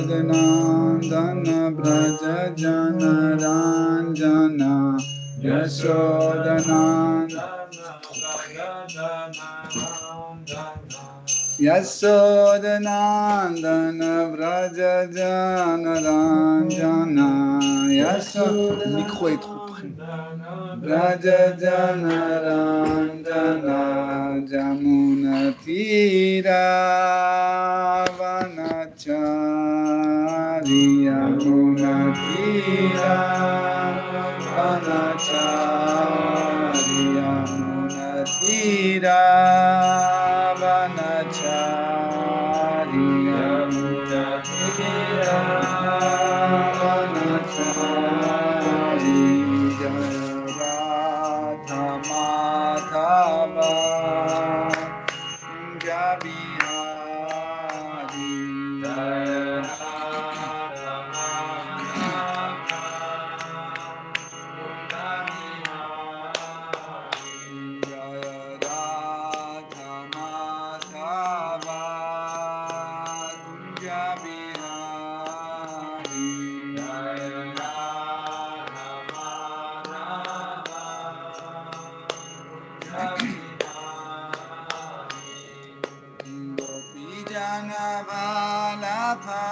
Yasodhanandana Braja Jana Ranjana Yasodhanandana Yasodhanandana Braja Jana Ranjana Yasodhanandana. Le micro est trop près. Braja Jana Ranjana Jamuna Tira Vanachari Yamuna Tira Vanachari Yamuna Tira Vanachari Yamuna Tira Vanachari Jaya Radha Madhava Jabihari Jaya Radha Madhava Kunja Bihari Jaya Radha Madhava Kunja Bihari Gopi Jana Vallabha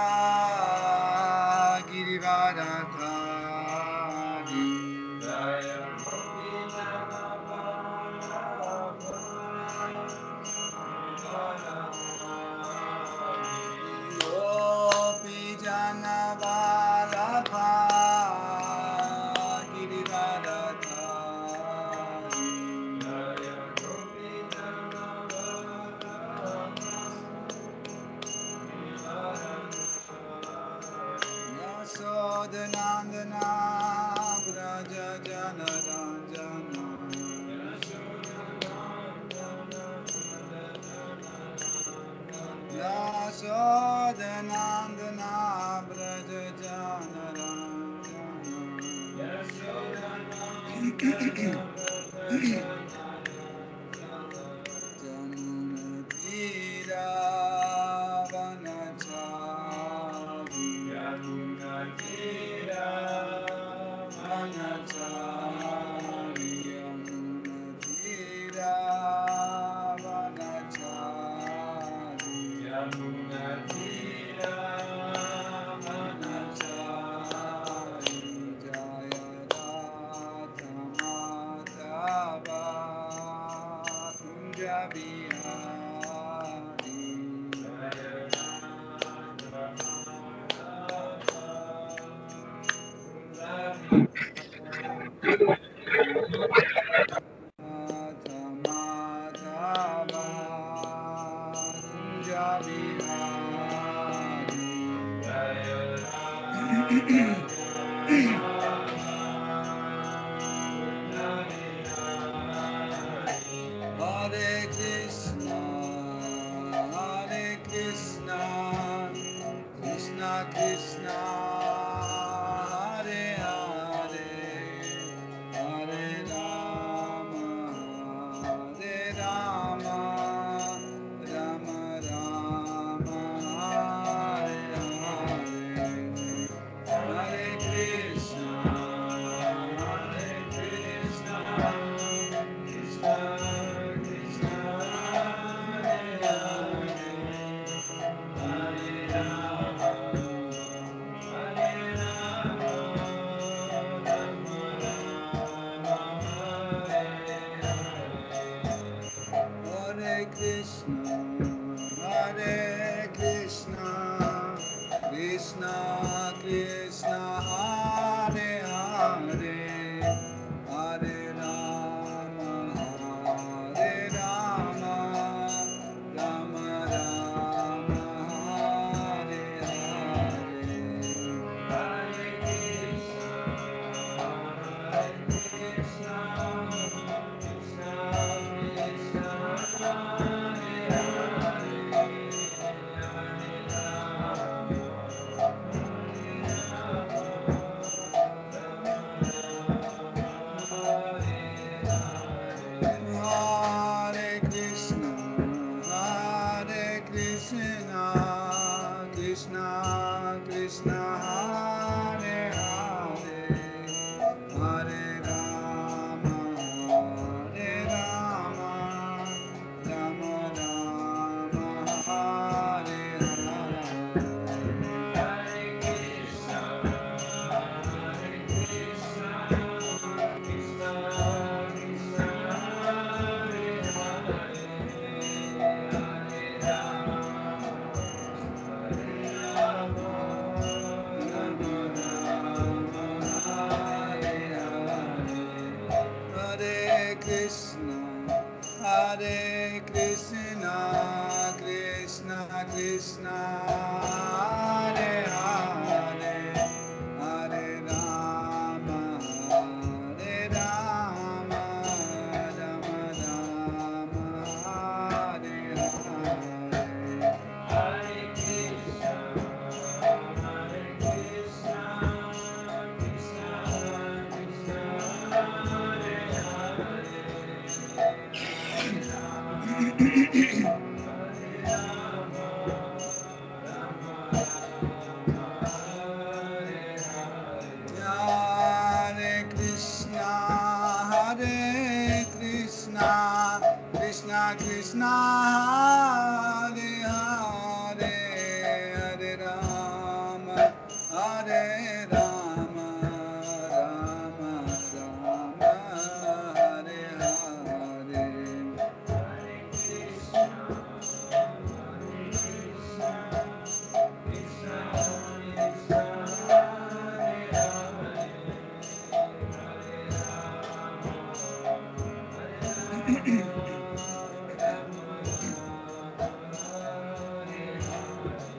Girivaradhari Jaya Gopi Jana Vallabha Gopi Jana Vallabha Girivaradhari Jaya Gopi Jana Yasodhanandana Braja Jana Ranjana Yasodhanandana Braja Jana Jamuna Tira Vanachari Jamuna Tira Vanachari Jamuna Tira Vanachari Jamuna Tira Vanachari Jaya Radha Madhava Kunja Bihari Jaya Radha Madhava Kunja Bihari Jaya Hare Krishna, Krishna Krishna, Hare Hare, Hare Rama, Hare Rama, Rama Rama, Hare Hare, Hare Krishna, Krishna Krishna, Hare Hare, Hare Rama, Hare Rama, Rama Rama, Hare Hare. Hare Krishna, Krishna Krishna, Hare Hare, Hare Rama, Hare Rama, Rama Rama, Hare Hare. Hare Krishna, Krishna Krishna, Hare Hare Krishna, Krishna Krishna, Hare Hare, Hare Rama, Hare Rama, Rama Rama, Hare Hare. Hare Krishna, Krishna Krishna, Hare Hare Krishna, Hare Krishna, Krishna Krishna, Hare Hare, Hare Rama, Hare Rama, Rama Rama, Hare Hare. Hare Krishna, Krishna Krishna, Hare Hare.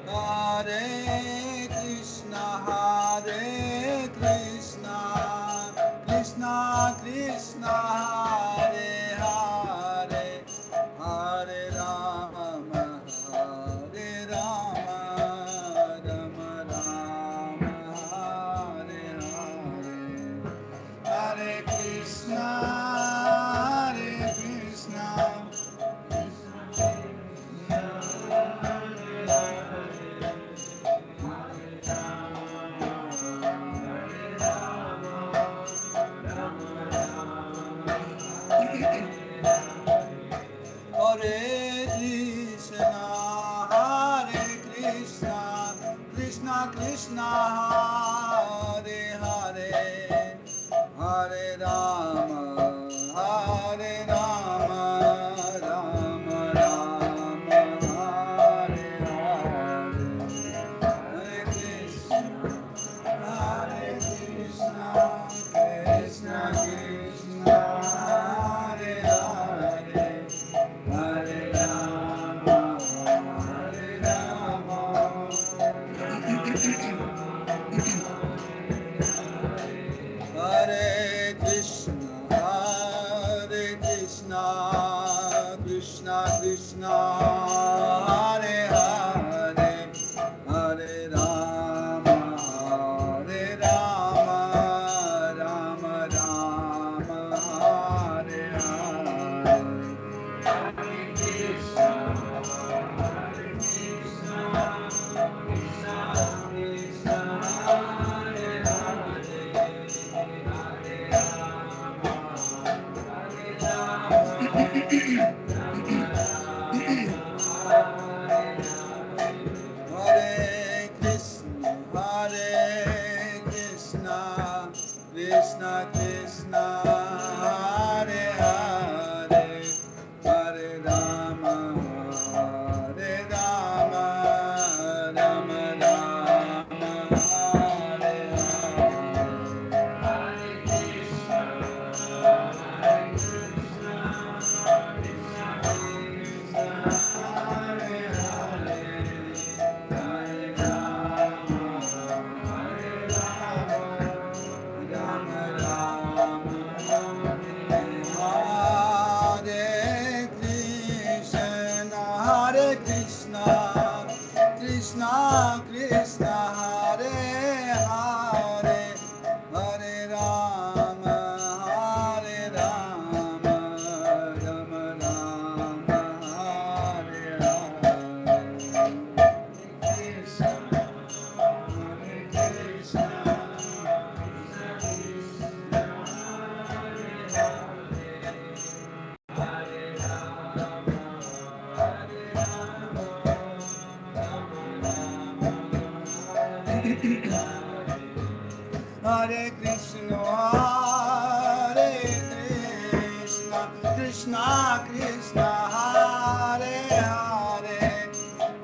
Hare Krishna, Hare Krishna, Krishna Krishna, Hare Hare, Hare Rama, Hare Rama, Rama Rama, Hare Hare. Hare Krishna, Hare Krishna, Hare Krishna, Hare Krishna, Krishna Krishna, Hare Hare, Hare Rama, Hare Rama, Rama Rama, Hare Hare. Hare Krishna, Hare Krishna, Krishna Krishna, Hare Hare, Hare Rama, Hare Rama. Hare Krishna, Hare Krishna, Krishna Krishna, Hare Hare, Hare Rama, Hare Rama, Rama Rama, Hare Hare. Hare Krishna, Hare Krishna, Krishna Krishna, Hare Hare, Hare Rama, Hare Rama, Rama Rama, Hare Krishna, Hare Krishna, Krishna Krishna, Hare Hare, Hare Rama, Hare Rama, Rama Rama, Hare Hare. Hare Krishna, Hare Krishna, Krishna Krishna, Hare Hare, Hare Rama, Hare Rama, Rama Rama, Hare Krishna, Hare Krishna, Krishna Krishna, Hare Hare, Hare Rama, Hare Rama, Rama Rama, Hare Hare. Krishna, Hare Krishna, Krishna Krishna, Hare Hare, Hare Rama, Hare Rama, Rama Rama, Hare Hare. Hare Krishna, Hare Krishna, Krishna Krishna, Hare Hare,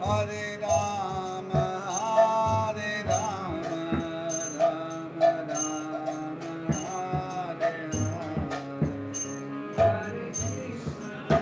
Hare Rama, Hare Rama, Rama Rama, Hare Hare. Hare Krishna,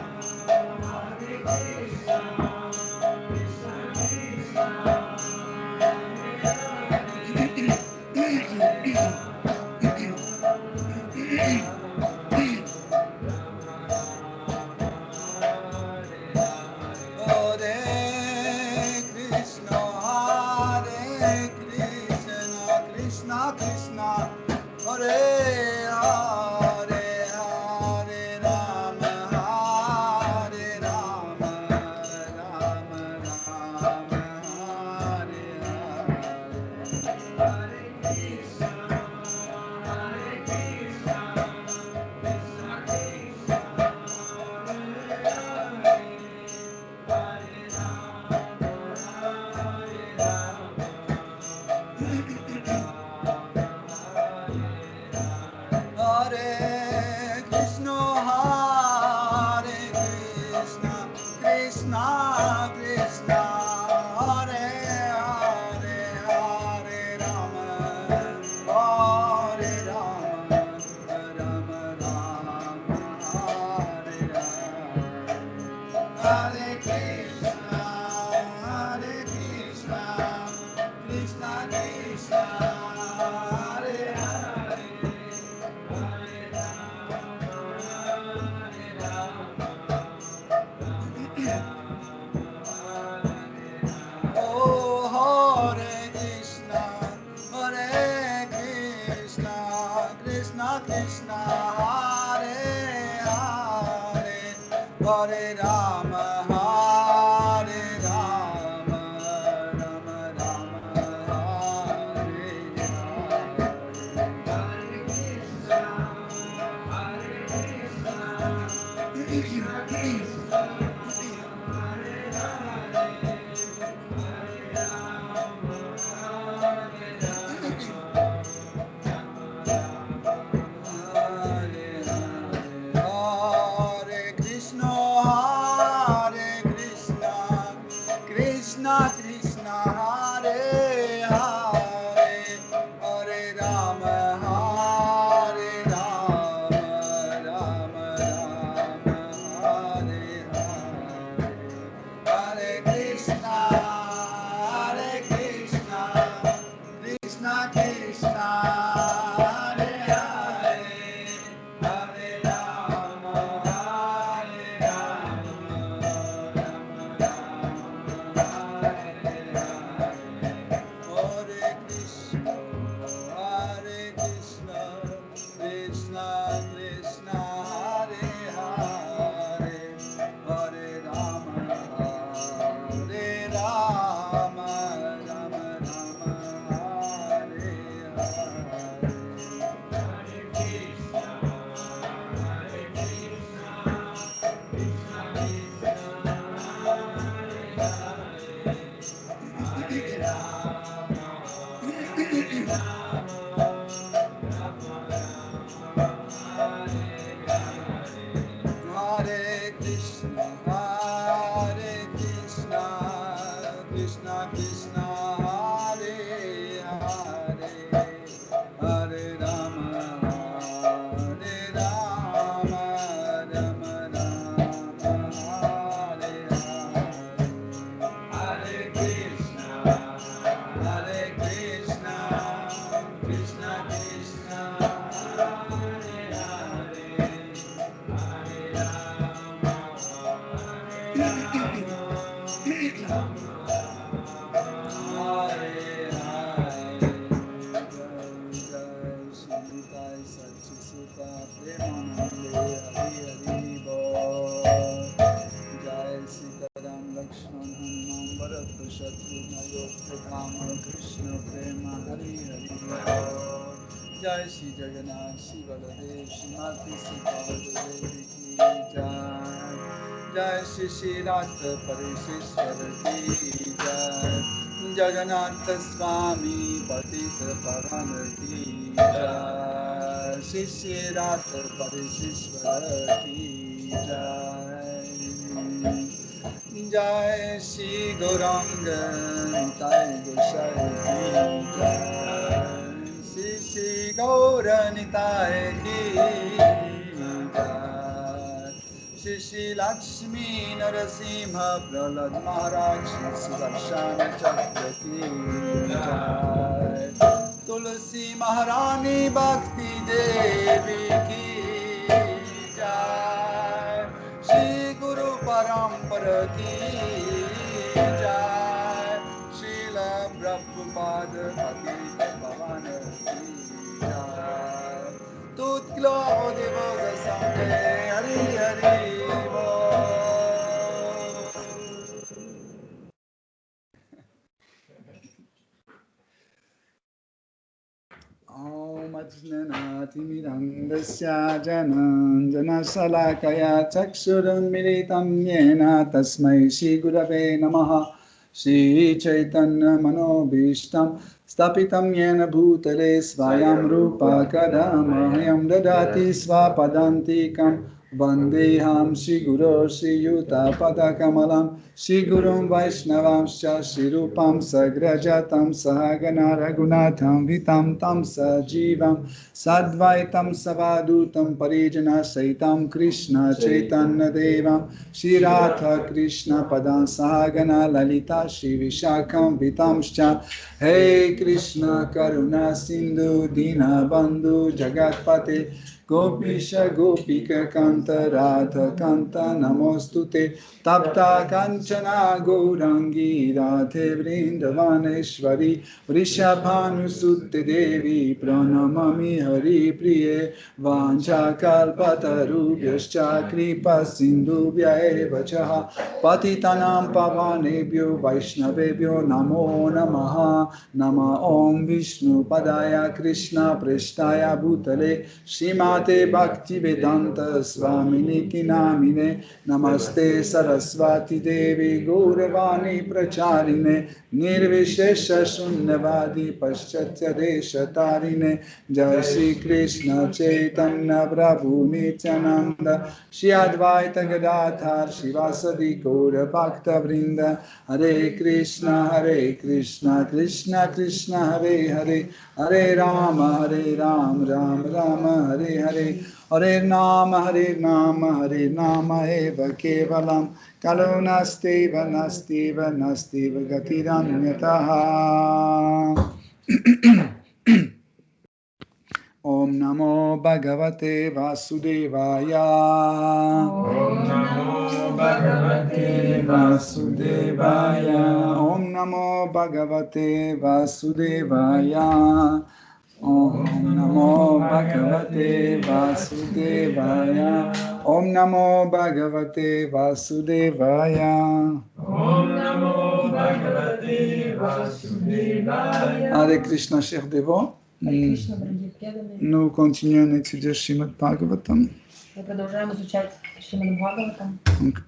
Jai Shri Jagannath, Shri Baladev, Shri Mati Sita Devi ki Jai. Jai Shri Shri Radha Parishishwar ki Jai. Jagannath Swami Patita Pavan ki Jai. Shri Shri Radha Parishishwar ki Jai. Jai Shri Gauranga Nitai Gosai ki Jai. Shri Gaura Nitai ki Jai. Shri Shri Lakshmi Narasimha Prahlad Maharaj Shri Sudarshana Chakra ki Jai. Tulsi Maharani Bhakti Devi ki Jai. Shri Guru Parampara ki Jai. Srila Prabhupada Patita Pavana ki Jai. Tutglo Devoga Sanghe Hari Hari Bol. Om Ajnanatimidandasya Jananjanasalakaya Chakshurunmilitam Yena Tasmai Shri Gurave Namaha. Shri Chaitanya Manobishtam Stapitam Yena Bhutale Svayam Rupa Kadamahyam Dadati Svapadantikam Vandeham Shri Guru Shri Yuta Padakamalam Shri Gurum Vaishnavamscha Shri Rupam Sagrajatam Sahagana Raghunatham Vitam Tam Sajivam Sadvaitam Savadutam Parijana Saitam Krishna Chaitanya Devam Shri Radha Krishna Padan Sahagana Lalita Shri Vishakam Vitamscha Hey Krishna Karuna Sindhu Dina Bandhu Jagatpate Gopisha Gopika Kanta Radha Kanta Namostute Tapta Kanchana Gaurangi Radhe Vrindavaneshwari Vrishabhanusutte Devi Pranamami Hari Priye Vancha Kalpatarubhyascha Kripa Sindhubhya eva chaha Patitanam Pavanebhyo Vaishnavebhyo Namo Namaha Nama Om Vishnu Padaya Krishna Preshtaya Bhutale Shrimate Bhaktivedanta Swamini Kinamine Namaste Saraswati Devi Gauravani Pracharine Nirvishesha Shunyavadi Paschatya Deshatarine Jai Shri Krishna Chaitanya Prabhu Nityananda Shri Advaita Gadadhar Shivasadi Gaura Bhakta Vrinda Hare Krishna Krishna Krishna Hare Hare Hare Rama Rama Rama Hare Hare Hare Nama Eva Kevalam Kalo Nastiva Gatiranyataha Om Namo Bhagavate Vasudevaya Om Namo Bhagavate Vasudevaya Om Namo Bhagavate Vasudevaya Om Namo Bhagavate Vasudevaya Om Namo Bhagavate Vasudevaya Om Namo Bhagavate Vasudevaya. Hare Krishna, chers dévots. Nous continuons à étudier Srimad Bhagavatam. Donc,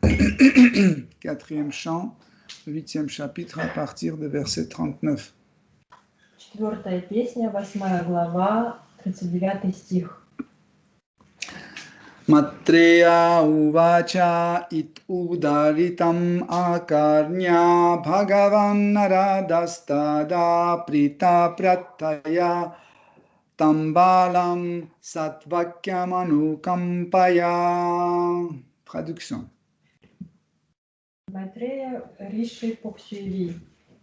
4e chant, 8e chapitre à partir de verset 39. 4-я песня, 8 глава, 39 стих. Matreya uvacha it udaritam akarnya bhagavan naradastada prita prattaya tambalam satvakyam anukampaya. Traduction. Maitreya Rishi poursuivit.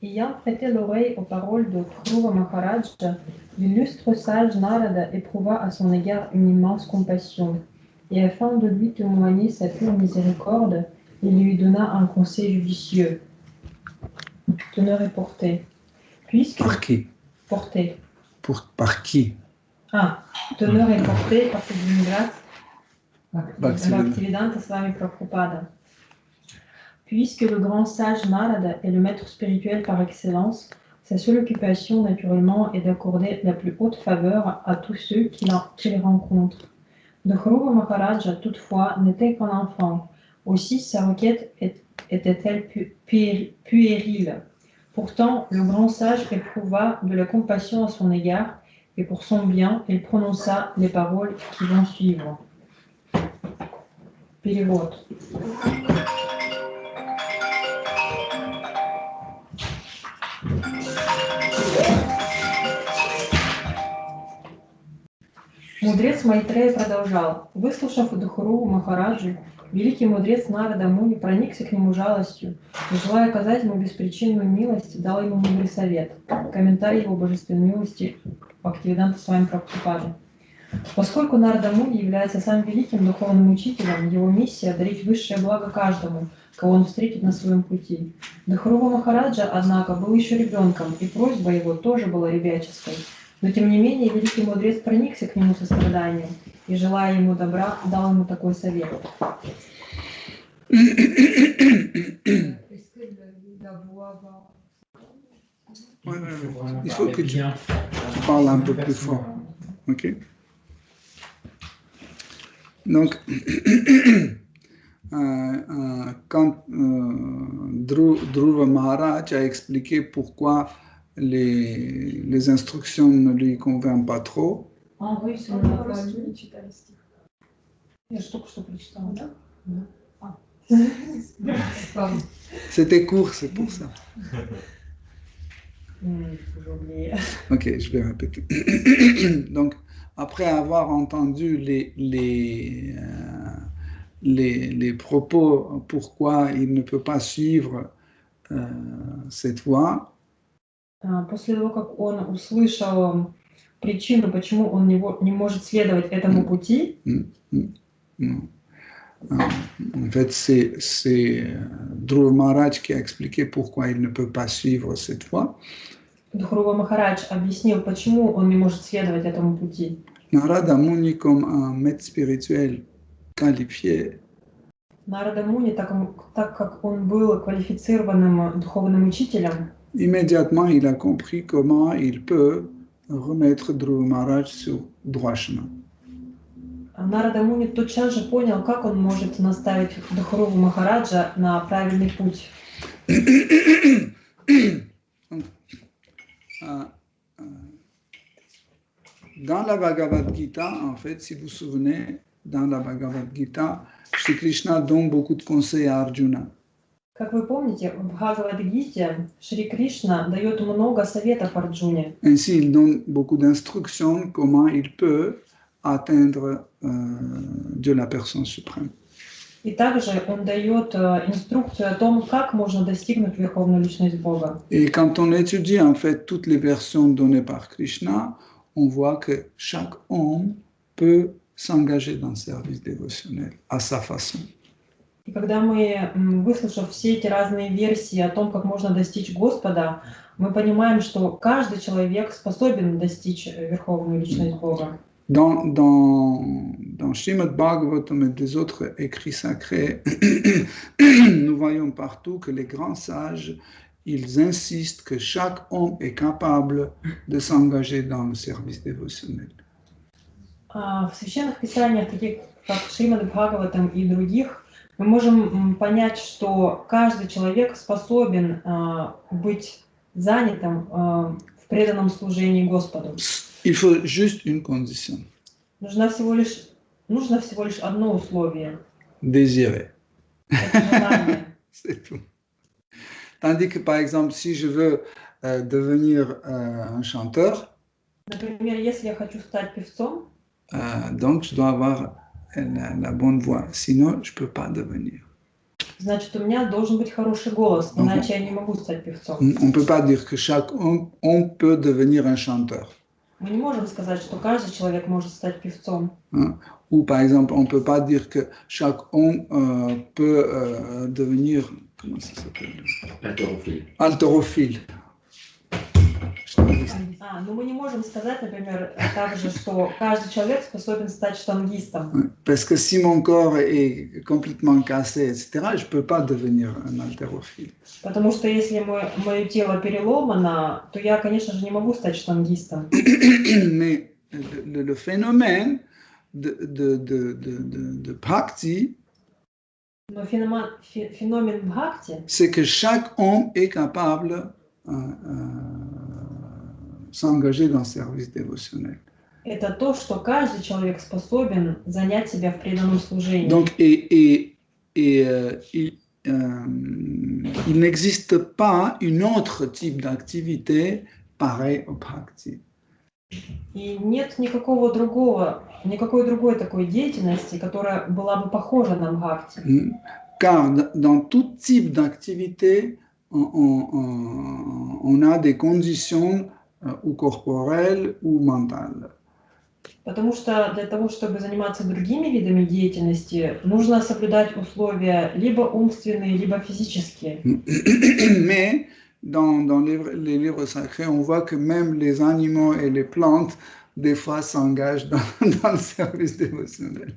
Ayant prêté l'oreille aux paroles de Dhruva Maharaja, l'illustre sage Narada éprouva à son égard une immense compassion. Et afin de lui témoigner sa pure miséricorde, il lui donna un conseil judicieux. Teneur est porté. Puisque... Par qui? Porté. Par qui? Teneur est porté par cette d'une grâce Bhaktivedanta Swami Prabhupada. Puisque le grand sage Narada est le maître spirituel par excellence, sa seule occupation naturellement est d'accorder la plus haute faveur à tous ceux qui les rencontrent. Dhruva Maharaja, toutefois, n'était qu'un enfant. Aussi, sa requête était-elle puérile. Pourtant, le grand sage éprouva de la compassion à son égard, et pour son bien, il prononça les paroles qui vont suivre. Перевод. Мудрец Майтрея продолжал. Выслушав Дхруву Махараджу, великий мудрец Нарада Муни проникся к нему жалостью и, желая оказать ему беспричинную милость, дал ему мудрый совет. Комментарий его божественной милости Бхактивиданта Свами Прабхупады. Поскольку Нарада Муни является самым великим духовным учителем, его миссия – дарить высшее благо каждому, кого он встретит на своем пути. Дхрува Махараджа, однако, был еще ребенком, и просьба его тоже была ребяческой. Но, тем не менее, великий мудрец проникся к нему состраданием и, желая ему добра, дал ему такой совет. Il faut que tu parles un peu plus fort. Ok. Donc, quand Dhruva Maharaj a expliqué pourquoi les instructions ne lui conviennent pas trop, Я же только что прочитала, да? C'était court, c'est pour ça. Уже Ok, je vais répéter. Donc, après avoir entendu les propos, pourquoi il ne peut pas suivre cette voie, После того, как он услышал причину, почему он не может следовать этому пути, en fait, c'est Dhruva Maharaj qui a expliqué pourquoi il ne peut pas suivre cette voie. Дхрува Махарадж объяснил, почему он не может следовать этому пути. Narada Muni, comme un maître spirituel qualifié, Нарада Муни, так как он был квалифицированным духовным учителем, immédiatement il a compris comment il peut remettre Dhruva Maharaj sur droit chemin. Нарада Муни тотчас же понял, как он может наставить Дхруву Махараджа на правильный путь. Dans la Bhagavad Gita, en fait, si vous vous souvenez, dans la Bhagavad Gita, Shri Krishna donne beaucoup de conseils à Arjuna. Как вы помните, в Бхагавад-гите Шри Кришна дает много советов Арджуне. Ainsi, il donne beaucoup d'instructions comment il peut atteindre Dieu la personne suprême. И также он дает инструкцию о том, как можно достигнуть Верховную Личность Бога. Et quand on étudie en fait toutes les versions données par Krishna, on voit que chaque homme peut s'engager dans le service dévotionnel à sa façon. И когда мы, выслушав все эти разные версии о том, как можно достичь Господа, мы понимаем, что каждый человек способен достичь Верховную Личность Бога. Dans Srimad Bhagavatam et des autres écrits sacrés, nous voyons partout que les grands sages, ils insistent que chaque homme est capable de s'engager dans le service dévotionnel. В священных писаниях, таких как Шримад Бхагаватам и других, мы можем понять, что каждый человек способен быть занятым в преданном служении Господу. Il faut juste une condition. Нужно всего лишь одно условие. Désirer. Это желание. C'est tout. Tandis que, par exemple, si je veux devenir un chanteur, Например, если я хочу стать певцом, donc je dois avoir la bonne voix. Sinon, je ne peux pas devenir. значит, у меня должен быть хороший голос, иначе я не могу стать певцом. On ne peut pas dire que chaque homme peut devenir un chanteur. Мы не можем сказать, что каждый человек может стать певцом. Ou par exemple, on ne peut pas dire que chaque homme peut devenir, comment ça s'appelle? Haltérophile. Но мы не можем сказать, например, также, что каждый человек способен стать штангистом. Parce que si mon corps est complètement cassé, etc., je ne peux pas devenir un haltérophile. Потому что если мое тело переломано, то я, конечно же, не могу стать штангистом. Mais le phénomène de bhakti, Но феномен бхакти, c'est que chaque homme est capable s'engager dans le service dévotionnel. это то, что каждый человек способен занять себя в преданном служении. Donc, il n'existe pas un autre type d'activité pareil au bhakti. И нет никакой другой такой деятельности, которая была бы похожа на бхакти. Car dans tout type d'activité, on a des conditions ou corporelles ou mentales. Потому что для того, чтобы заниматься другими видами деятельности, нужно соблюдать условия либо умственные, либо физические. Mais dans les livres sacrés, on voit que même les animaux et les plantes, des fois, s'engagent dans le service dévotionnel.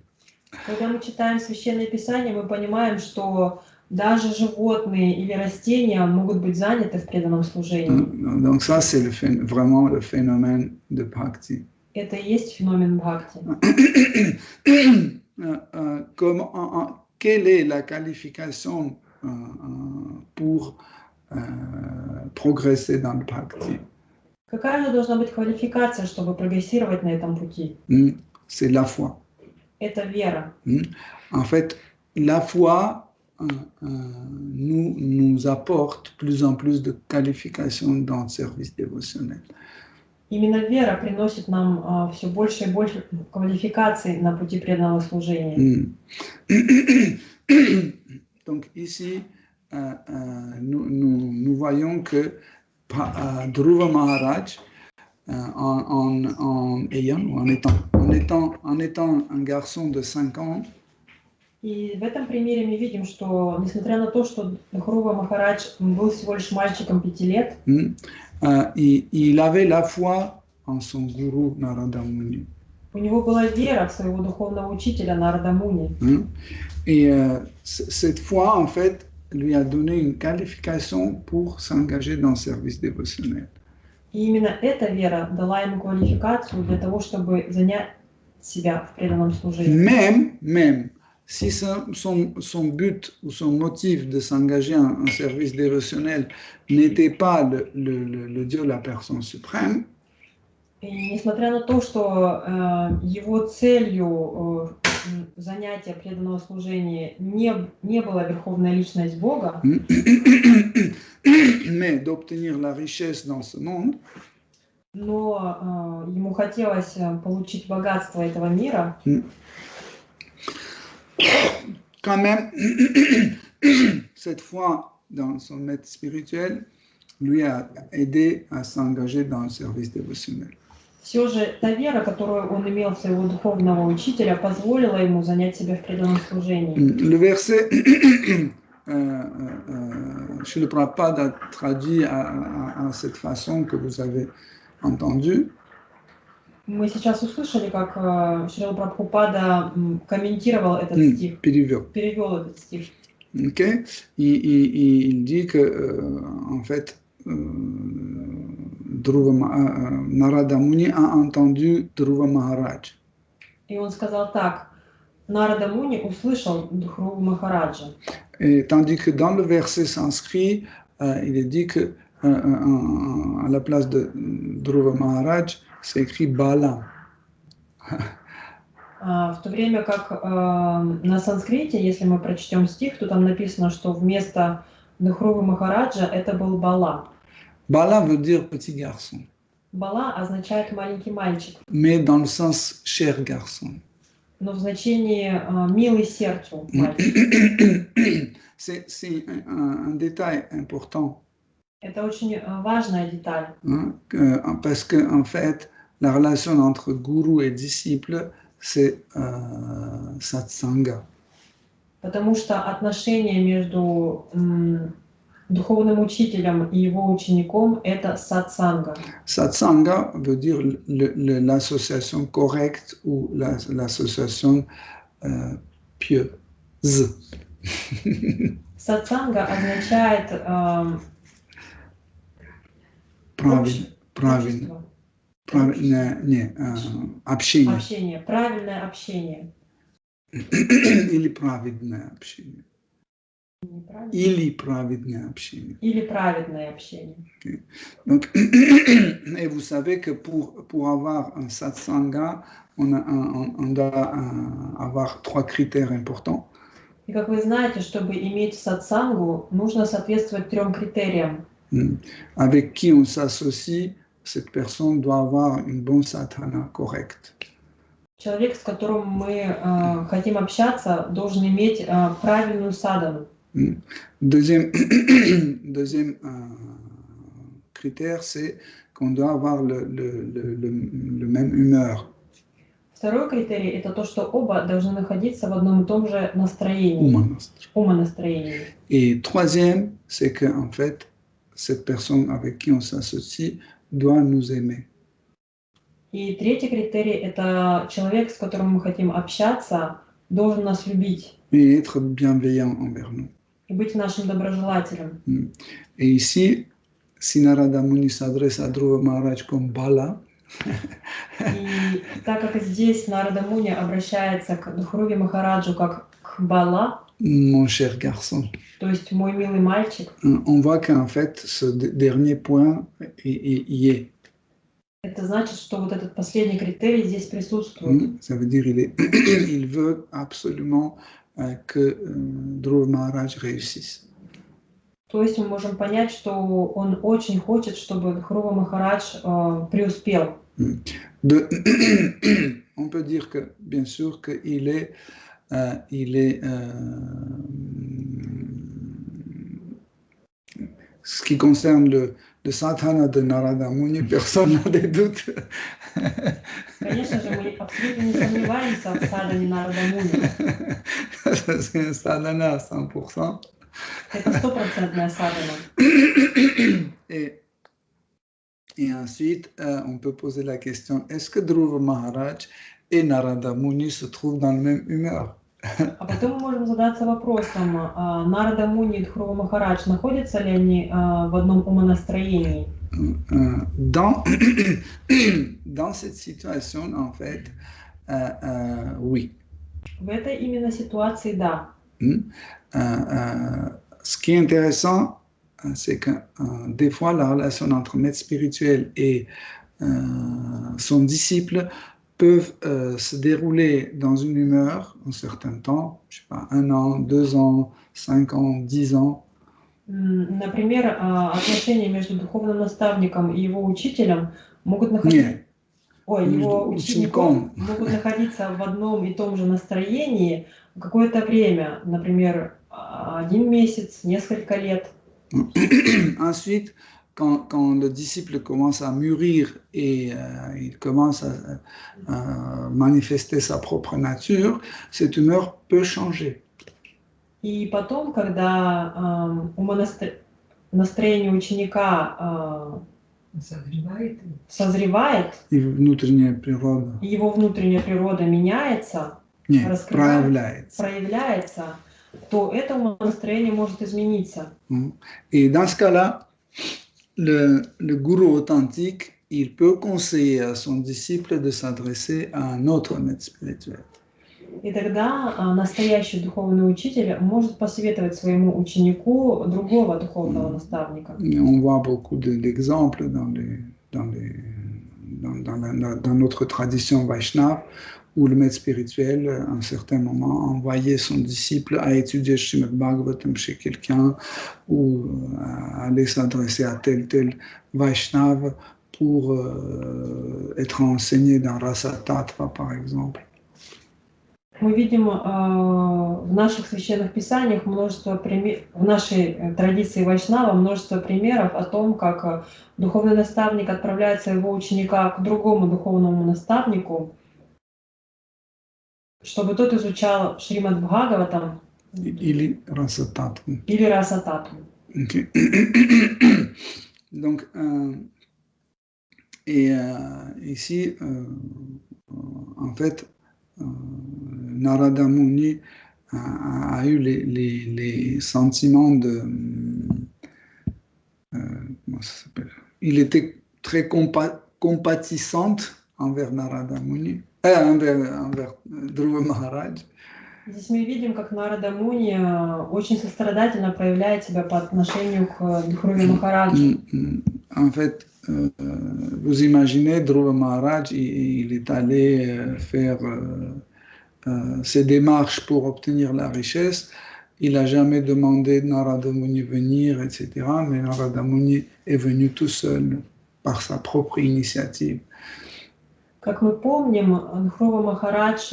Когда мы читаем Священное Писание, мы понимаем, что даже животные или растения могут быть заняты в преданном служении. Donc ça, c'est vraiment le phénomène de bhakti. Это и есть феномен бхакти. Quelle est la qualification pour progresser dans le bhakti? Какая же должна быть квалификация, чтобы прогрессировать на этом пути? C'est la foi. это вера. En fait, la foi nous apporte plus en plus de qualifications dans le service dévotionnel. Именно вера приносит нам все больше и больше квалификаций на пути преданного служения. Donc ici, nous voyons que Dhruva Maharaj, en étant un garçon de 5 ans, И в этом примере мы видим, что несмотря на то, что Дхрува Махарадж был всего лишь мальчиком 5 лет, il avait la foi en son gourou Narada Muni. у него была вера в своего духовного учителя Нарада Муни. Et cette foi, en fait, lui a donné une qualification pour s'engager dans le service dévotionnel. И именно эта вера дала ему квалификацию для того, чтобы занять себя в преданном служении. Même si son but ou son motif de s'engager en service dévotionnel n'était pas le Dieu, la personne suprême, И несмотря на то, что его целью занятия преданного служения не была верховная личность Бога, mais d'obtenir la richesse dans ce monde, но ему хотелось получить богатство этого мира, quand même, cette foi dans son maître spirituel lui a aidé à s'engager dans le service dévotionnel. Все же та вера, которую он имел в своего духовного учителя, позволила ему занять себя в преданном служении. Le verset, Srila Prabhupada a traduit à cette façon que vous avez entendu. Мы сейчас услышали, как Шрила Прабхупада комментировал этот стих, перевел этот стих. Okay. Il dit que, en fait, Narada Muni a entendu Dhruva Maharaj. И он сказал так: Нарада Муни услышал Дхруву Махараджа. Et tandis que dans le verset sanskrit, il est dit que à la place de Dhruva Maharaj, c'est écrit Bala. В то время как на санскрите, если мы прочтем стих, то там написано, что вместо Дхрувы Махараджа это был Бала. Bala veut dire petit garçon. Бала означает маленький мальчик. Mais dans le sens cher garçon. Но в значении милый сердцу мальчик. C'est un détail important. Это очень важная деталь. Parce que en fait, la relation entre gourou et disciple, c'est satsanga. Потому что отношения между духовным учителем и его учеником – это сатсанга. Satsanga veut dire l'association correcte ou l'association pieuse. Сатсанга означает правильное общение. Правильное общение. Или праведное общение. Или праведное общение. Или праведное общение. Okay. Donc, et vous savez que pour avoir un satsanga, on doit avoir 3 critères importants. И как вы знаете, чтобы иметь сатсангу, нужно соответствовать 3 критериям. Avec qui on s'associe, cette personne doit avoir une bonne sadhana correcte. Человек, с которым мы хотим общаться, должен иметь правильную садану. Deuxième critère, c'est qu'on doit avoir le même humeur. Второй критерий – это то, что оба должны находиться в одном и том же настроении, умонастроении. Et troisième, c'est que en fait, cette personne avec qui on s'associe doit nous aimer. И третий критерий – это человек, с которым мы хотим общаться, должен нас любить. Et être bienveillant envers nous. И быть нашим доброжелателем. Et ici, si Narada Muni s'adresse à Dhruva Maharaj comme Bala, и так как здесь Нарада Муни обращается к Дхруве Махараджу как к Бала, mon cher garçon, то есть мой милый мальчик, on voit qu'en fait, ce dernier point y est. Это значит, что вот этот последний критерий здесь присутствует. Ça veut dire il veut absolument que Dhruva Maharaj réussisse. То есть мы можем понять, что он очень хочет, чтобы Dhruva Махарадж преуспел. On peut dire que, bien sûr, qu'il est, ce qui concerne le sadhana de Narada Muni, personne n'a des doutes. Конечно же, мы абсолютно не сомневаемся в садхане Нарада Муни. C'est un sadhana à 100%. Это стопроцентная садхана. Et ensuite, on peut poser la question, est-ce que Dhruva Maharaj et Narada Muni se trouvent dans la même humeur? А потом мы можем задаться вопросом, Нарада Муни и Dhruva Махарадж, находятся ли они в одном умонастроении? Dans cette situation, en fait, oui. В этой именно ситуации, да. Ce qui est intéressant, c'est que des fois, la relation entre maître spirituel et son disciple peuvent se dérouler dans une humeur un certain temps, je sais pas, 1 an, 2 ans, 5 ans, 10 ans. Например, отношения между духовным наставником и его учителем могут находиться... его учеником могут находиться в одном и том же настроении какое-то время, например, 1 месяц, несколько лет. Ensuite, quand le disciple commence à mûrir et il commence à manifester sa propre nature, cette humeur peut changer. И потом, когда настроение ученика созревает, и внутренняя природа, его внутренняя природа меняется, проявляется, то это умонастроение может измениться. Et dans ce cas-là, le gourou authentique, il peut conseiller à son disciple de s'adresser à un autre maître spirituel. И тогда настоящий духовный учитель может посоветовать своему ученику другого духовного наставника. On voit beaucoup d'exemples dans notre tradition Vaishnava, où le maître spirituel, à un certain moment, envoyait son disciple à étudier Srimad Bhagavatam chez quelqu'un ou à aller s'adresser à tel Vaishnava pour être enseigné dans Rasa Tattva, par exemple. Мы видим в наших священных писаниях множество примеров, в нашей традиции Вайшнава множество примеров о том, как духовный наставник отправляет своего ученика к другому духовному наставнику, чтобы тот изучал Шримад Бхагаватам или Rasa Tattva. Или Rasa Tattva. Okay. Donc, ici, en fait, Narada Muni a eu les sentiments de... comment ça s'appelle? Il était très compatissante envers Narada Muni, envers Dhruva Maharaj. Здесь мы видим, как Нарада Муни очень сострадательно проявляет себя по отношению к Dhruva Махараджу. En fait, vous imaginez, Dhruva Maharaj, il est allé faire ses démarches pour obtenir la richesse. Il n'a jamais demandé de Narada Muni venir, etc. Mais Narada Muni est venu tout seul, par sa propre initiative. Как мы помним, Dhruva Махарадж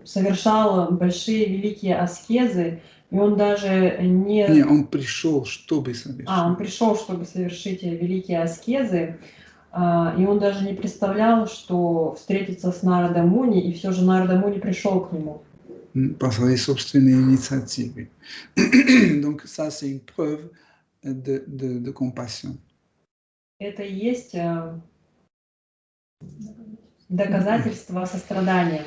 совершал большие великие аскезы, и он даже не... Не, он пришел, чтобы совершить. Он пришел, чтобы совершить великие аскезы, и он даже не представлял, что встретится с Нарада Муни, и все же Нарада Муни пришел к нему. Par sa собственной инициативе. Donc ça, c'est une preuve de compassion. Это и есть доказательство сострадания.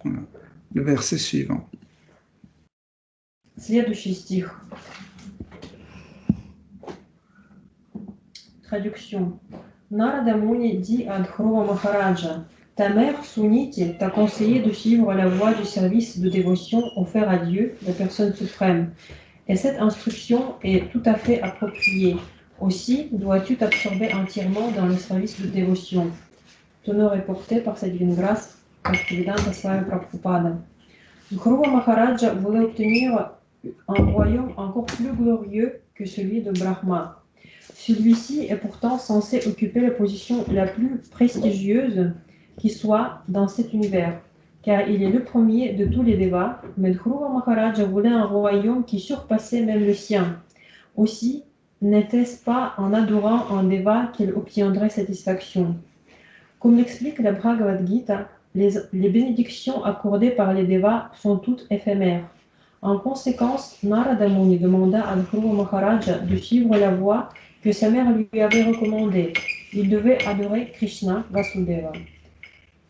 Voilà. Le verset suivant. Следующий стих. Traduction. Narada Muni dit à Dhruva Maharaja, ta mère Suniti t'a conseillé de suivre la voie du service de dévotion offert à Dieu, la personne suprême. Et cette instruction est tout à fait appropriée. Aussi, dois-tu t'absorber entièrement dans le service de dévotion. T'honneur est porté par sa divine grâce, как Веданта с вами Прабхупада. Dhruva Maharaja voulait obtenir un royaume encore plus glorieux que celui de Brahma. Celui-ci est pourtant censé occuper la position la plus prestigieuse qui soit dans cet univers, car il est le premier de tous les devas, mais Dhruva Maharaja voulait un royaume qui surpassait même le sien. Aussi, n'était-ce pas en adorant un deva qu'il obtiendrait satisfaction. Comme l'explique la Bhagavad Gita, les bénédictions accordées par les devas sont toutes éphémères. En conséquence, Narada Muni demanda à Dhruva Maharaja de suivre la voie que sa mère lui avait recommandée. Il devait adorer Krishna Vasudeva.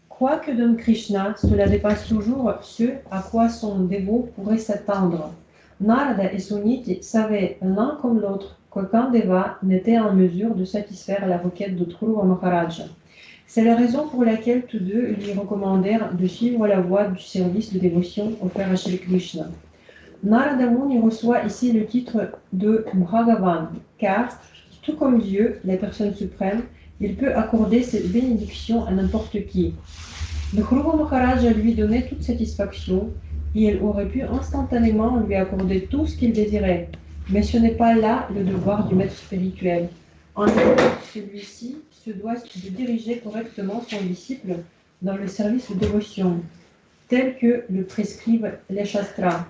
Quoi que donne Krishna, cela dépasse toujours ce à quoi son dévot pourrait s'attendre. Narada et Suniti savaient l'un comme l'autre qu'aucun deva n'était en mesure de satisfaire la requête de Dhruva Maharaja. C'est la raison pour laquelle tous deux lui recommandèrent de suivre la voie du service de dévotion offert à Shri Krishna. Narada Muni reçoit ici le titre de Bhagavan, car, tout comme Dieu, la personne suprême, il peut accorder cette bénédiction à n'importe qui. Dhruva Maharaja lui donnait toute satisfaction et il aurait pu instantanément lui accorder tout ce qu'il désirait. Mais ce n'est pas là le devoir du maître spirituel. En effet, celui-ci se doit de diriger correctement son disciple dans le service de dévotion, tel que le prescrivent les Shastras.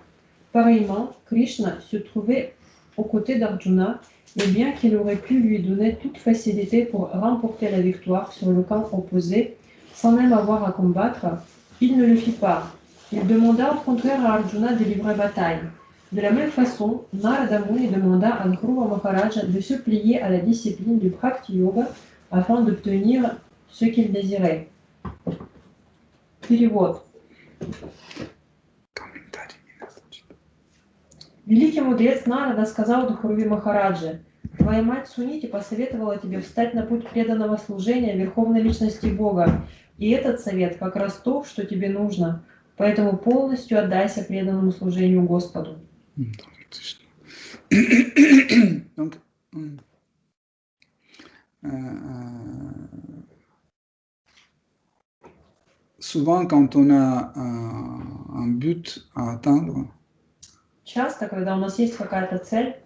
Pareillement, Krishna se trouvait aux côtés d'Arjuna, et bien qu'il aurait pu lui donner toute facilité pour remporter la victoire sur le camp opposé, sans même avoir à combattre, il ne le fit pas. Il demanda au contraire à Arjuna de livrer bataille. De la même façon, Narada Muni demanda à Dhruva Maharaja de se plier à la discipline du Bhakti Yoga afin d'obtenir ce qu'il désirait. Перевод. Великий мудрец Нарада сказал Дхурви Махараджи: «Твоя мать Сунити посоветовала тебе встать на путь преданного служения Верховной Личности Бога, и этот совет как раз то, что тебе нужно, поэтому полностью отдайся преданному служению Господу». Donc, souvent, quand on a un but à atteindre, Часто, когда у нас есть какая-то цель,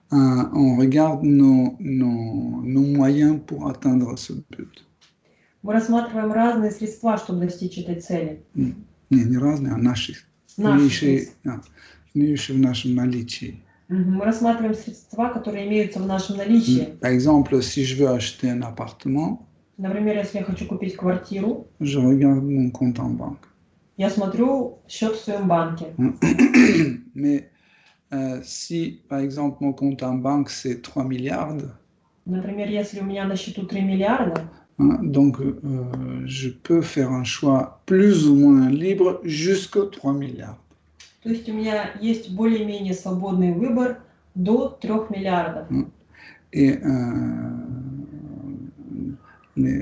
on regarde nos moyens pour atteindre ce but. мы рассматриваем разные средства, чтобы достичь этой цели. Не разные, а наши. Наши. В нашем наличии. Мы рассматриваем средства, которые имеются в нашем наличии. Par exemple, si je veux acheter un appartement, Например, если я хочу купить квартиру, je regarde mon compte en banque. я смотрю счет в своем банке. Mais si, par exemple, mon compte en banque, c'est 3 milliards, Например, если у меня на счету 3 миллиарда, donc je peux faire un choix plus ou moins libre jusqu'à 3 milliards. то есть у меня есть более-менее свободный выбор до 3 миллиардов. Et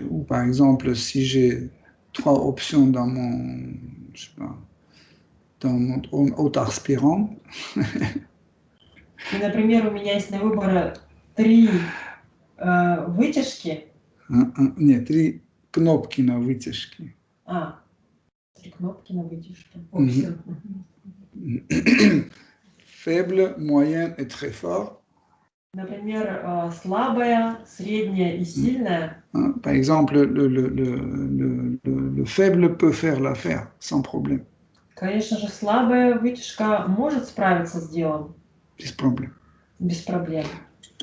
ou par exemple, si j'ai 3 options dans mon, je sais pas, dans mon auto-aspirant, И, например, у меня есть на выбор 3 вытяжки. Нет, 3 кнопки на вытяжке. 3 кнопки на вытяжке. Опции. Faible, moyenne et très fort. Например, слабая, средняя и сильная. Par exemple, le faible peut faire l'affaire sans problème. Конечно же, слабая вытяжка может справиться с делом. Без проблème. Без проблем.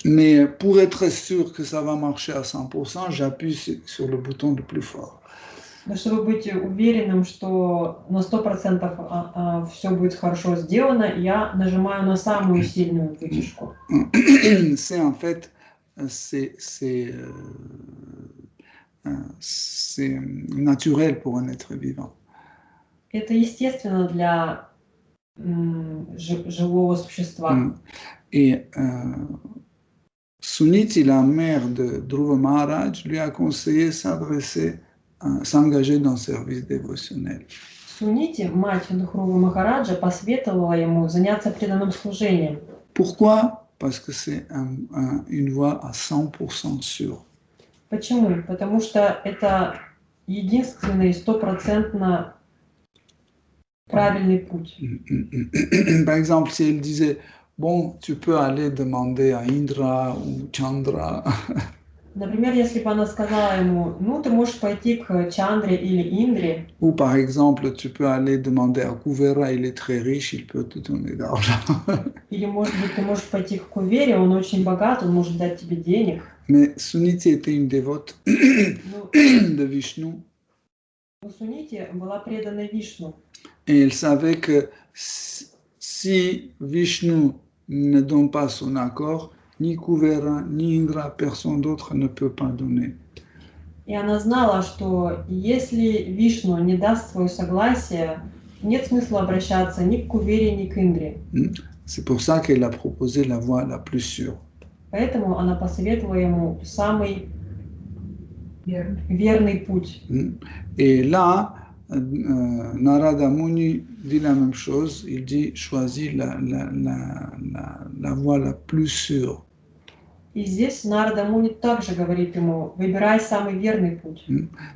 Mais pour être sûr que ça va marcher à 100%, j'appuie sur le bouton le plus fort. Но чтобы быть уверенным, что на 100% все будет хорошо сделано, я нажимаю на самую сильную вытяжку. C'est en fait, c'est naturel pour un être vivant. Это естественно для живого существа. Et Suniti, la mère de Dhruva Maharaj, lui a conseillé s'engager dans le service dévotionnel. Сунити, мать Дхрува Махараджа, посоветовала ему заняться преданным служением. Pourquoi? Parce que c'est une voie à 100% sûre. Почему? Потому что это единственный стопроцентно правильный путь. Par exemple, si elle disait, bon, tu peux aller demander à Indra ou Chandra, Например, если бы она сказала ему, ну, ты можешь пойти к Чандре или Индре, ou par exemple, tu peux aller demander à Kuvera, il est très riche, il peut te donner de l'argent. или, может быть, ты можешь пойти к Кувере, он очень богат, он может дать тебе денег. Mais Suniti était une dévote Ну, de Vishnu Сунити была предана Вишну. et elle savait que si Vishnu ne donne pas son accord, ni Kuvera, ni Indra, personne d'autre ne peut pas donner. И она знала, что если Вишну не даст свое согласие, нет смысла обращаться ни к Кувере, ни к Индре. C'est pour ça qu'elle a proposé la voie la plus sûre. Поэтому она посоветовала ему самый верный путь. Et là, Narada Muni dit la même chose, il dit choisis la voie la plus sûre. И здесь Нарада Муни также говорит ему, выбирай самый верный путь.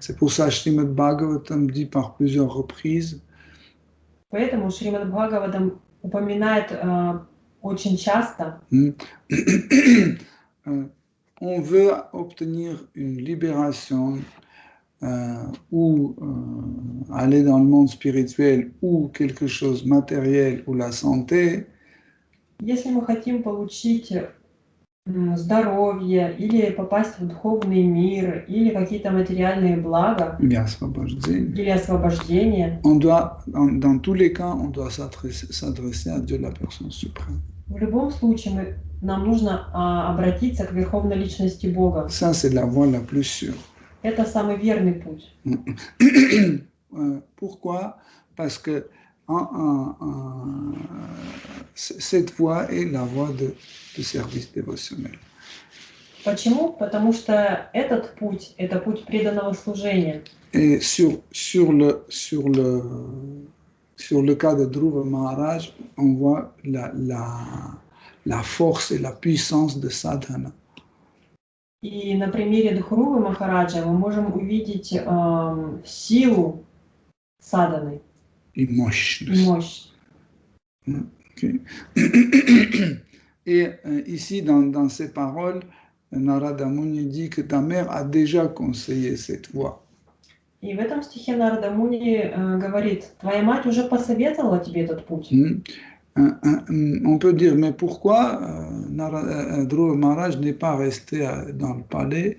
C'est pour ça que Srimad Bhagavatam dit par plusieurs reprises, Поэтому Шримад Бхагаватам упоминает очень часто, on veut obtenir une libération ou aller dans le monde spirituel ou quelque chose matériel ou la santé, если мы хотим получить здоровье, или попасть в духовный мир, или какие-то материальные блага, или освобождение, dans tous les cas, on doit s'adresser à Dieu, la personne suprême. В любом случае нам нужно обратиться к Верховной Личности Бога. Ça, c'est la voie la plus sûre. Это самый верный путь. Pourquoi? Parce que cette voie est la voie de service dévotionnel. Почему? Потому что этот путь – это путь преданного служения. Et sur le cas de Dhruva Maharaj, on voit la force et la puissance de sadhana. И на примере Дхрувы Махараджа мы можем увидеть силу садханы И мощь. Okay. Et ici, dans ces paroles, Narada Muni dit que ta mère a déjà conseillé cette voie. И в этом стихе Нарада Муни говорит, твоя мать уже посоветовала тебе этот путь. On peut dire, mais pourquoi Dhruva Maharaj n'est pas resté dans le palais?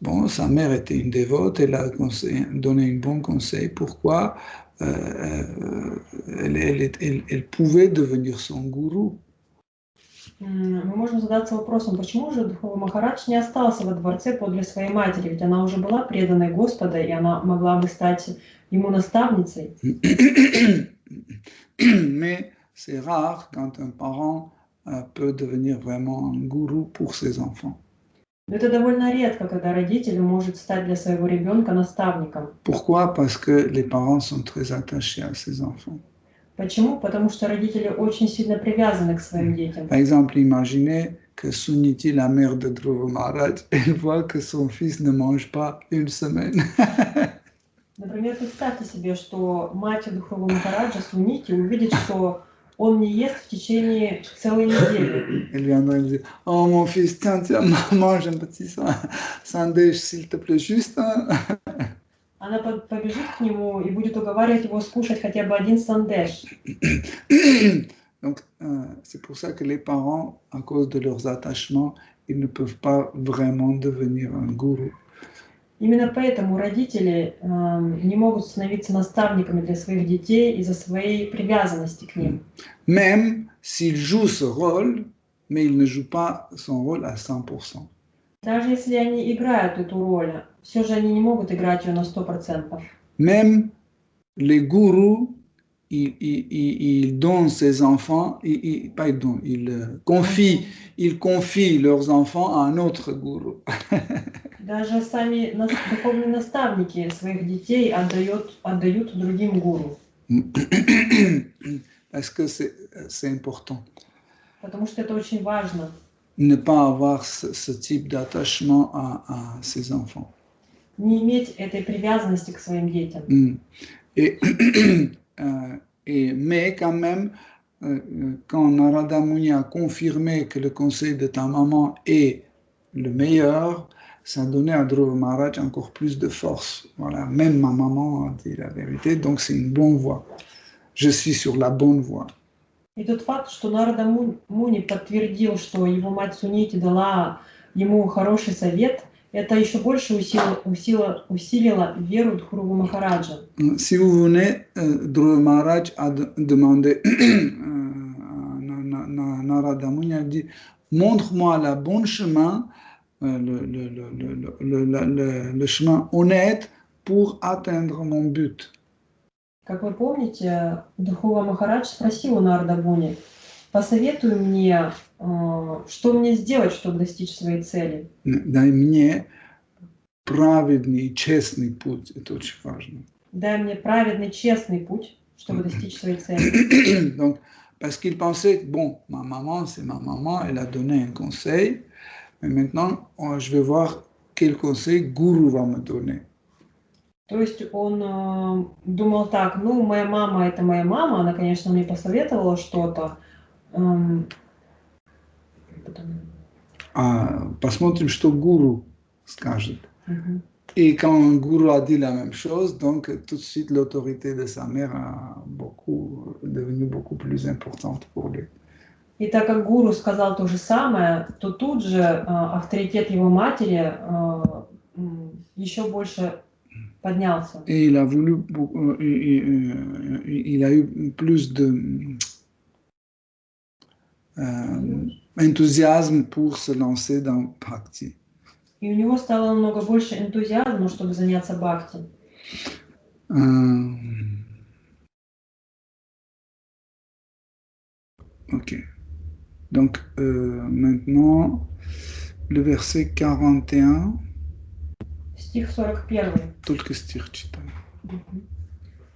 Bon, sa mère était une dévote, elle a donné un bon conseil. Pourquoi elle pouvait devenir son gourou? Мы можем задаться вопросом, почему же Дхрува Махарадж не остался во дворце подле своей матери, ведь она уже была преданной Господа, и она могла бы стать ему наставницей. Mais c'est rare quand un parent peut devenir vraiment un gourou pour ses enfants. Но это довольно редко, когда родитель может стать для своего ребенка наставником. Pourquoi? Parce que les parents sont très attachés à ses enfants. Почему? Потому что родители очень сильно привязаны к своим детям. Par exemple, imaginez que Suniti, la mère de Dhruva Maharaj, elle voit que son fils ne mange pas une semaine. Например, представьте себе, что мать Дхрувы Махараджа Сунити увидит, что он не ест в течение целой недели. Elle viendrait me dire, oh mon fils, tiens, mange un petit sandwich, s'il te plaît, juste un. Она побежит к нему и будет уговаривать его скушать хотя бы один сандеш. Donc, c'est pour ça que les parents, à cause de leurs attachements, ils ne peuvent pas vraiment devenir un gourou. Именно поэтому родители не могут становиться наставниками для своих детей из-за своей привязанности к ним. Même s'ils jouent ce rôle, mais ils ne jouent pas son rôle à 100%. Даже если они играют эту роль, все же они не могут играть ее на 100%. Même les gourous, ils donnent ses enfants, ils confient leurs enfants à un autre gourou. Даже сами духовные наставники своих детей отдают другим гуру. Parce que c'est important. потому что это очень важно. Ne pas avoir ce type d'attachement à ses enfants. Не иметь этой привязанности к своим детям. Et, mais quand même, quand Narada Muni a confirmé que le conseil de ta maman est le meilleur, ça a donné à Dhruva Maharaj encore plus de force. Voilà, même ma maman a dit la vérité, donc c'est une bonne voie. Je suis sur la bonne voie. И тот факт, что Нарада Муни подтвердил, что его мать Сунити дала ему хороший совет, это еще больше усилило веру Дхруву Махараджа. Si vous venez, Dhruva Maharaj a demandé à Narada Muni, a dit, montre-moi le bon chemin, le chemin honnête pour atteindre mon but. Как вы помните, Дхрува Махарадж спросил у Нарада Муни, посоветуй мне, что мне сделать, чтобы достичь своей цели. Дай мне праведный, честный путь, это очень важно. Дай мне праведный, честный путь, чтобы достичь своей цели. Donc, parce qu'il pensait, bon, ma maman, c'est ma maman, elle a donné un conseil, mais maintenant, je vais voir quel conseil Guru va me donner. То есть он думал так, ну, моя мама это моя мама, она, конечно, мне посоветовала что-то. Посмотрим, что Гуру скажет. Et quand Guru a dit la même chose, donc tout de suite l'autorité de sa mère a devenue beaucoup plus importante pour lui. И так как Гуру сказал то же самое, то тут же авторитет его матери еще больше поднялся. Et il a voulu, il a eu plus de enthousiasme pour se lancer dans Bhakti. И у него стало намного больше энтузиазма, чтобы заняться бхакти. Ok. Donc, maintenant, le verset 41. Стих 41. Только стих читаем.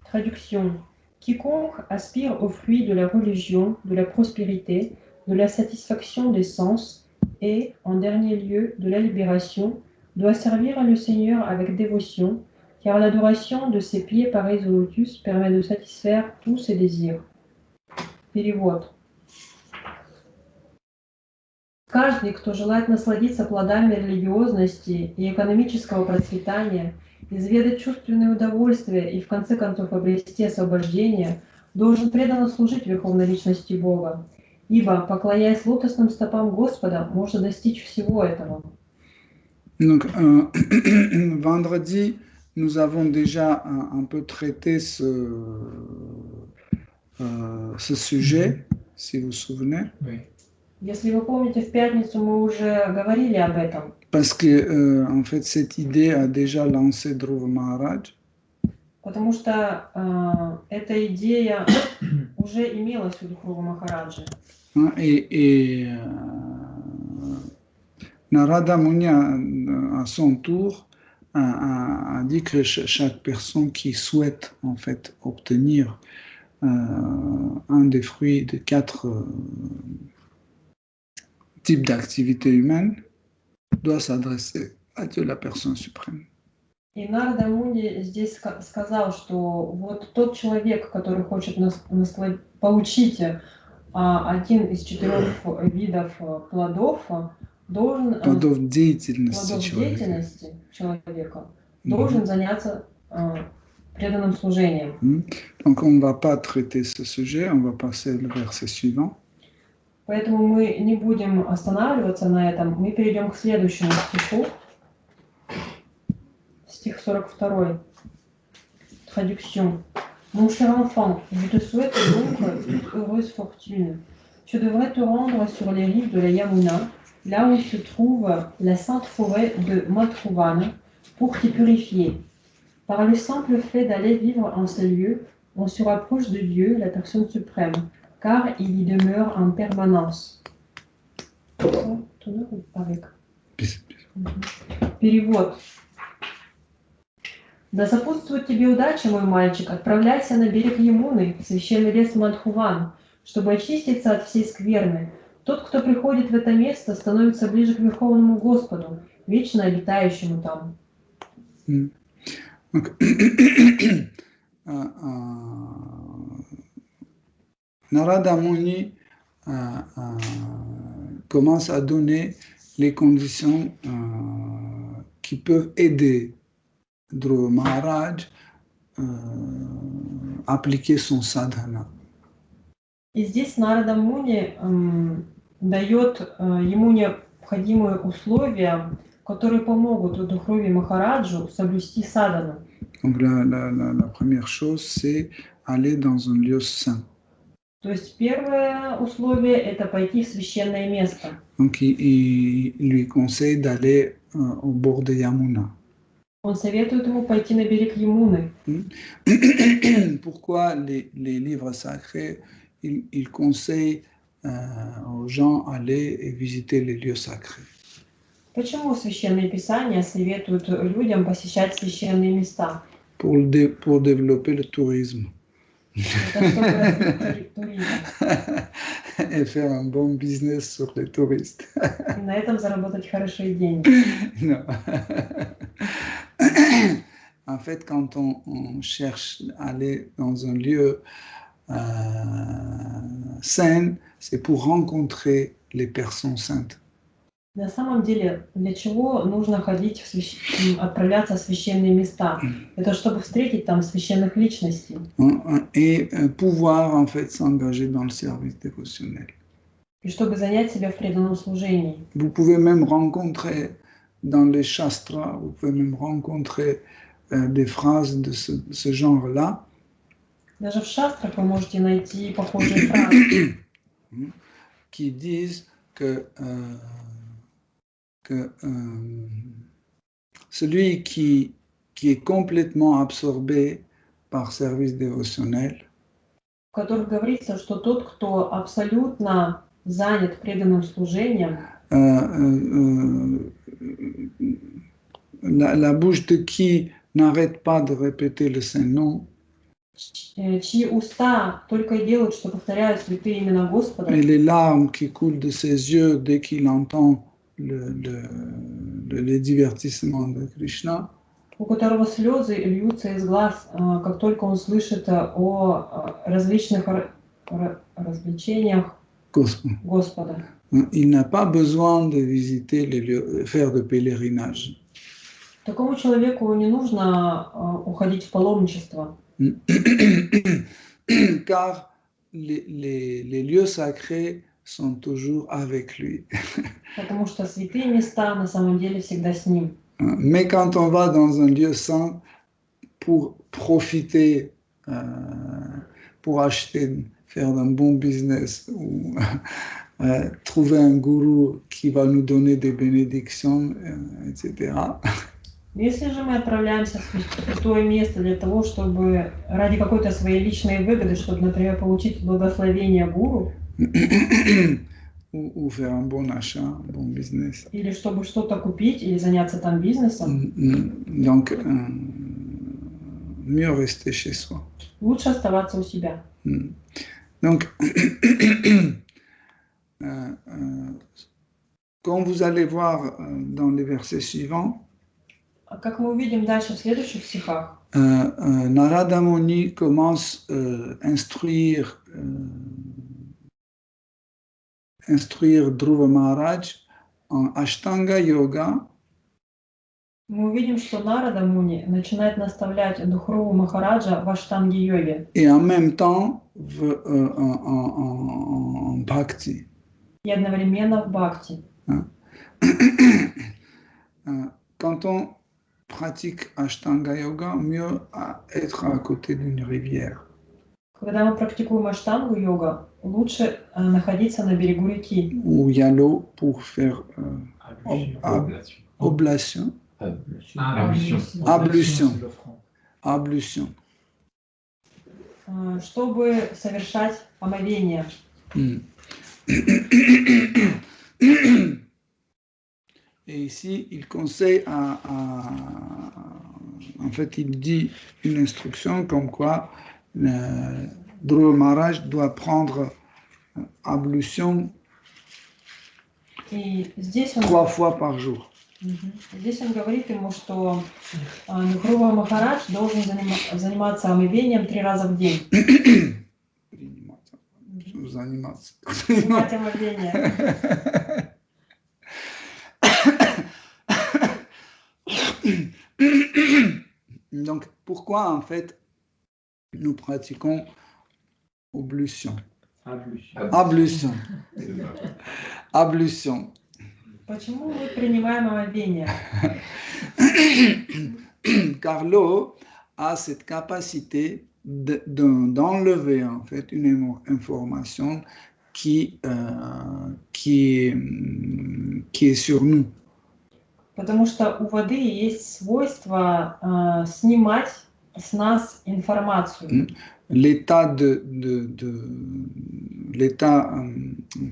Traduction. Quiconque aspire aux fruits de la religion, de la prospérité, de la satisfaction des sens et, en dernier lieu, de la libération, doit servir le Seigneur avec dévotion, car l'adoration de ses pieds pareils au lotus permet de satisfaire tous ses désirs. Перевод. Каждый, кто желает насладиться плодами религиозности и экономического процветания, изведать чувственное удовольствие и в конце концов обрести освобождение, должен преданно служить Верховной Личности Бога. Ибо, поклоняясь лотосным стопам Господа, можно достичь всего этого. Donc, vendredi, nous avons déjà un peu traité ce sujet, si vous vous souvenez. Oui. Если вы помните, в пятницу мы уже говорили об этом. Parce que, en fait, cette idée a déjà lancé Dhruva Maharaj. Потому что эта идея уже имелась у Дхрува Махараджа. Et Narada Muni, à son tour, a dit que chaque personne qui souhaite en fait obtenir un des fruits de 4 types d'activités humaines doit s'adresser à Dieu, la personne suprême. И Нарада Муни здесь сказал, что вот тот человек, который хочет получить один из 4 видов плодов, должен плодов деятельности человека должен заняться преданным служением. Donc on ne va pas traiter ce sujet, on va passer au verset suivant. Поэтому мы не будем останавливаться на этом, мы перейдем к следующему стиху. Стих 42. Traduction. Mon cher enfant, je te souhaite donc une heureuse fortune. Tu devrais te rendre sur les rives de la Yamuna, là où se trouve la sainte forêt de Madhuvana, pour t'y purifier. Par le simple fait d'aller vivre en ces lieux, on se rapproche de Dieu, la personne suprême, car il y demeure en permanence. Перевод. Да сопутствует тебе удача, мой мальчик, отправляйся на берег Ямуны, в священный лес Мадхуван, чтобы очиститься от всей скверны. Тот, кто приходит в это место, становится ближе к Верховному Господу, вечно обитающему там. Donc, Narada Muni commence à donner les conditions qui peuvent aider Dhruva Maharaj à appliquer son sadhana. И здесь Нарада Муни дает ему необходимые условия, которые помогут Дхруви Махараджу соблюсти садану. Donc la première chose, c'est aller dans un lieu saint. То есть первое условие – это пойти в священное место. Donc il lui conseille d'aller au bord de Yamuna. Он советует ему пойти на берег Ямуны. Pourquoi les livres sacrés, ils conseillent aux gens d'aller et visiter les lieux sacrés? Почему священные писания советуют людям посещать священные места? Pour développer le tourisme. Это чтобы развить туризм. Et faire un bon business sur les touristes. И на этом заработать хорошие деньги. Non. En fait, quand on cherche à aller dans un lieu saint, c'est pour rencontrer les personnes saintes. На самом деле, для чего нужно ходить отправляться в священные места? Это чтобы встретить там священных личностей. Et pouvoir en fait s'engager dans le service dévotionnel. И чтобы занять себя в преданном служении. Vous pouvez même rencontrer dans les shastras, vous pouvez même rencontrer des phrases de ce genre-là. Даже в шастрах вы можете найти похожие фразы. Qui disent que celui qui est complètement absorbé par service dévotionnel, в которых говорится, что тот, кто абсолютно занят преданным служением, la bouche de qui n'arrête pas de répéter le Saint-Nom, чьи уста только и делают, что повторяют святые имена Господа, et les larmes qui coulent de ses yeux dès qu'il entend les divertissements de Krishna, у которого слезы льются из глаз, как только он слышит о различных развлечениях Господа. Il n'a pas besoin de visiter les lieux, faire de pèlerinage. Такому человеку не нужно уходить в паломничество. Car les lieux sacrés sont toujours avec lui. Потому что святые места на самом деле всегда с ним. Mais quand on va dans un lieu saint pour profiter, pour acheter, faire un bon business ou trouver un gourou qui va nous donner des bénédictions, etc. Если же мы отправляемся в святое место для того, чтобы ради какой-то своей личной выгоды, чтобы, например, получить благословение гуру, ou faire un bon achat, un bon business. Или чтобы что-то купить, или заняться там бизнесом. Donc, mieux rester chez soi. Лучше оставаться у себя. Donc, quand vous allez voir dans les versets suivants, как мы увидим дальше в следующих стихах, Narada Muni commence à instruire Dhruva Maharaj en Ashtanga Yoga. Мы увидим, что Нарада Муни начинает наставлять Дхруву Махараджа в Аштанги-йоге. Et en même temps en Bhakti. И одновременно в Бхакти. Quand on pratique Ashtanga Yoga, mieux être à côté d'une rivière. Когда мы практикуем Аштангу-йога, лучше находиться на берегу реки. Où il y a l'eau pour faire oblation. Ablution. Чтобы совершать омовение. Et ici, il conseille en fait, il dit une instruction comme quoi Dhruva Maharaj doit prendre ablution И здесь он, 3 fois par jour. здесь он говорит ему, что Махарува Махарадж должен заниматься омовением 3 раза в день. Заниматься. Занимать омовение. Donc, pourquoi en fait nous pratiquons ablution? Ablution. Ablution. Почему мы принимаем омовение? Car l'eau a cette capacité d'enlever en fait une information qui est sur nous. Потому что у воды есть свойство снимать с нас информацию. L'état l'état en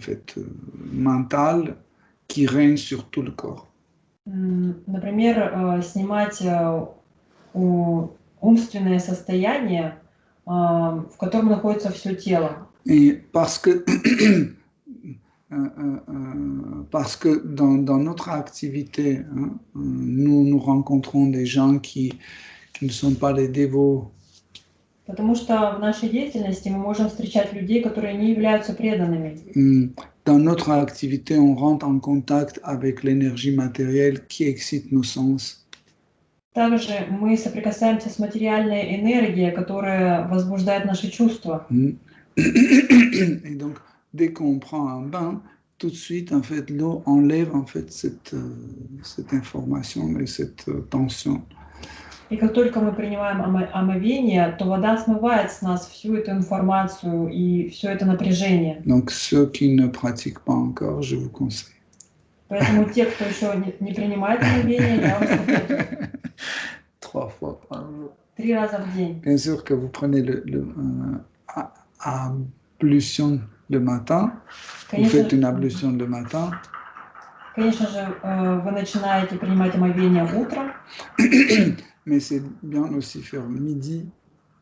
fait mental qui règne sur tout le corps. Например, снимать умственное состояние, в котором находится все тело. Et parce que dans notre activité, hein, nous rencontrons des gens qui ne sont pas des dévots. Потому что в нашей деятельности мы можем встречать людей, которые не являются преданными. Dans notre activité, on rentre en contact avec l'énergie matérielle qui excite nos sens. Также мы соприкасаемся с материальной энергией, которая возбуждает наши чувства. Et donc, dès qu'on prend un bain, tout de suite, en fait, l'eau enlève en fait cette information et cette tension. И как только мы принимаем омовение, то вода смывает с нас всю эту информацию и все это напряжение. Donc, ceux qui ne pratiquent pas encore, je vous conseille. Поэтому те, кто еще не принимает омовение, я вам советую. 3 fois par jour. 3 раза в день. Bien sûr que vous prenez ablution le matin, vous faites une ablution le matin. Конечно же, вы начинаете принимать омовение утром. Mais c'est bien aussi faire midi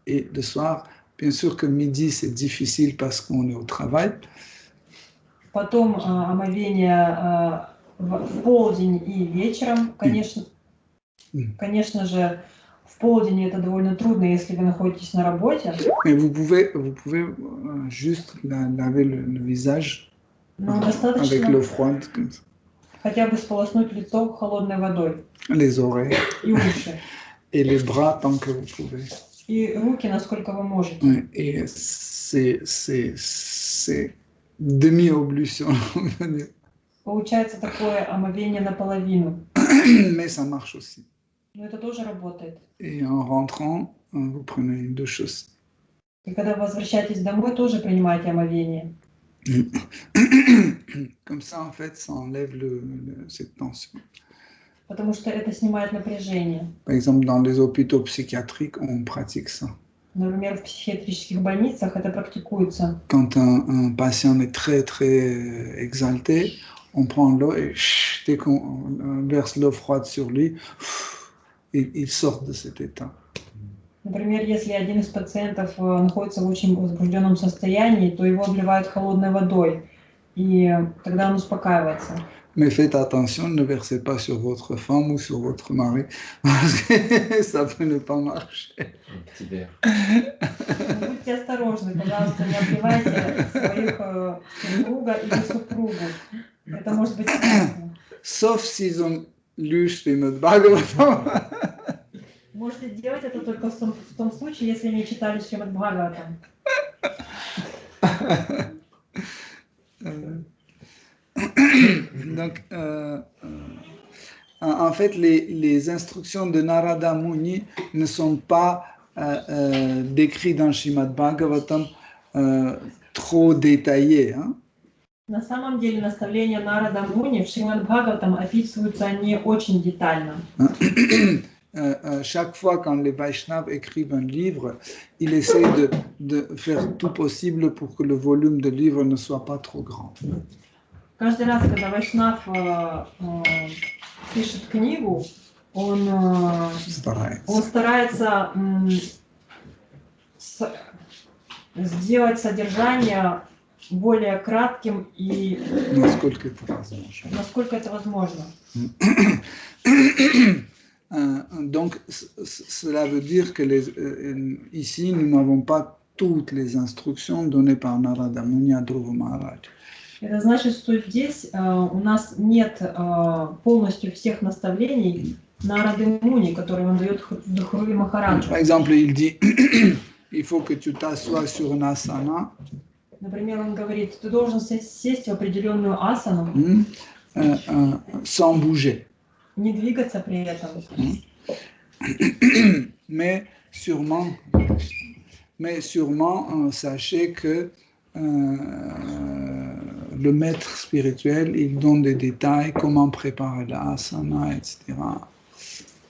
et le soir. Bien sûr que midi, c'est difficile parce qu'on est au travail. Потом омовение в полдень и вечером. Конечно же, в полдень это довольно трудно, если вы находитесь на работе. Mais vous pouvez juste laver le visage avec l'eau froide, comme ça. Хотя бы сполоснуть лицо холодной водой. Les oreilles. И уши. Et les bras tant que vous pouvez. И руки, насколько вы можете. Et c'est demi-ablution. Получается такое омовение наполовину. Mais ça marche aussi. Но это тоже работает. Et en rentrant, vous prenez une douche aussi. И когда вы возвращаетесь домой, тоже принимаете омовение. Comme ça, en fait, ça enlève cette tension. Потому что это снимает напряжение. Par exemple, dans les hôpitaux psychiatriques, on pratique ça. Например, в психиатрических больницах это практикуется. Quand un patient est très, très exalté, on prend l'eau et dès qu'on verse l'eau froide sur lui, il sort de cet état. Например, если один из пациентов находится в очень возбужденном состоянии, то его обливают холодной водой, и тогда он успокаивается. Mais faites attention, ne versez pas sur votre femme ou sur votre mari, parce que ça peut ne pas marcher. Будьте осторожны, пожалуйста, не обливайте своих супруга или супругу. Это может быть опасно. Sauf s'ils ont lu Shrimad Bhagavatam. Можете делать это только в том случае, если не читали Шримад Бхагаватам. Donc, en fait, les instructions de Narada Muni ne sont pas décrites dans Shrimad Bhagavatam trop détaillées. Hein? На самом деле наставления Нарада Муни в Шримад Бхагаватам описываются они очень детально. Chaque fois quand les Vaishnavas écrivent un livre, ils essaient de faire tout possible pour que le volume de livre ne soit pas trop grand. Каждый раз, когда Вайшнав пишет книгу, он старается сделать содержание более кратким и насколько это возможно. насколько это возможно. Donc, cela veut dire que ici, nous n'avons pas toutes les instructions données par Narada Muni à Dhruva Maharaj. Это значит, что здесь у нас нет полностью всех наставлений Нарады Муни, которые он дает Дхруви Махараджу. Par exemple, il dit il faut que tu t'assoies sur une asana. Например, он говорит, ты должен сесть в определенную асану, Sans bouger. не двигаться при этом. Mais sûrement, sachez que le maître spirituel, il donne des détails, comment préparer la asana, etc.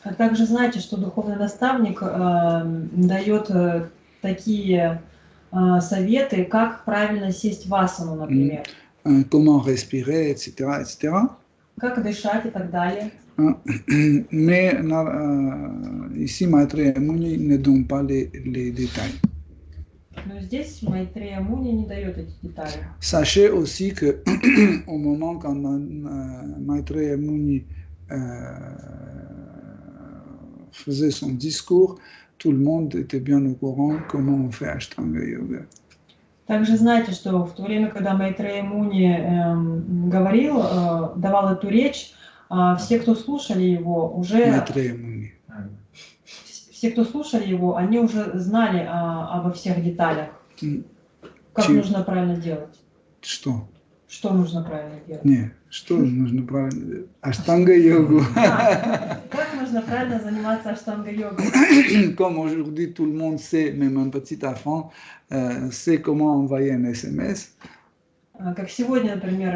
А также знайте, что духовный наставник дает такие советы, как правильно сесть в асану, например. Comment respirer, etc., etc. Как дышать и так далее. Mais ici, Maitreya Muni ne donne pas les détails. Но здесь Майтрея Муни не дает эти детали. Sachez aussi que au moment quand Maitreya Muni faisait son discours, tout le monde était bien au courant comment on fait Ashtanga Yoga. Также знайте, что в то время, когда Майтрея Муни говорил, давал эту речь, все, кто слушали его, уже... Все, кто слушали его, они уже знали обо всех деталях. Как нужно правильно делать. Что? Что нужно правильно делать? Нет, что нужно правильно делать? Аштанга-йогу. Как нужно правильно заниматься аштанга-йогой? Comme aujourd'hui, tout le monde sait, même un petit enfant, sait comment envoyer un SMS. Как сегодня, например,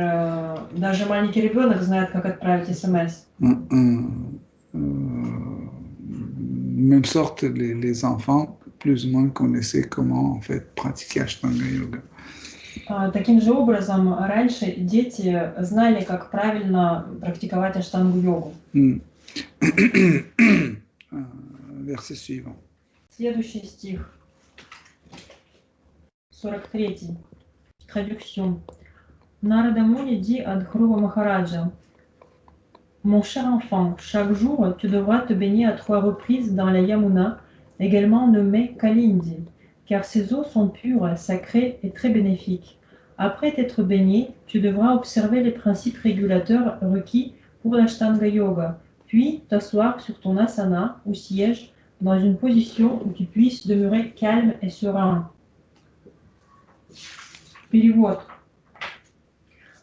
даже маленький ребенок знает, как отправить СМС. Même sorte, les enfants, plus ou moins, connaissaient comment en fait pratiquer Ashtanga Yoga. Таким же образом, раньше дети знали, как правильно практиковать аштангу-йогу. Verset suivant. Следующий стих, 43. Traduction. Narada Muni dit à Dhruva Maharaja: Mon cher enfant, chaque jour, tu devras te baigner à 3 reprises dans la Yamuna, également nommée Kalindi, car ses eaux sont pures, sacrées et très bénéfiques. Après t'être baigné, tu devras observer les principes régulateurs requis pour l'Ashtanga Yoga, puis t'asseoir sur ton asana ou siège dans une position où tu puisses demeurer calme et serein. Перевод.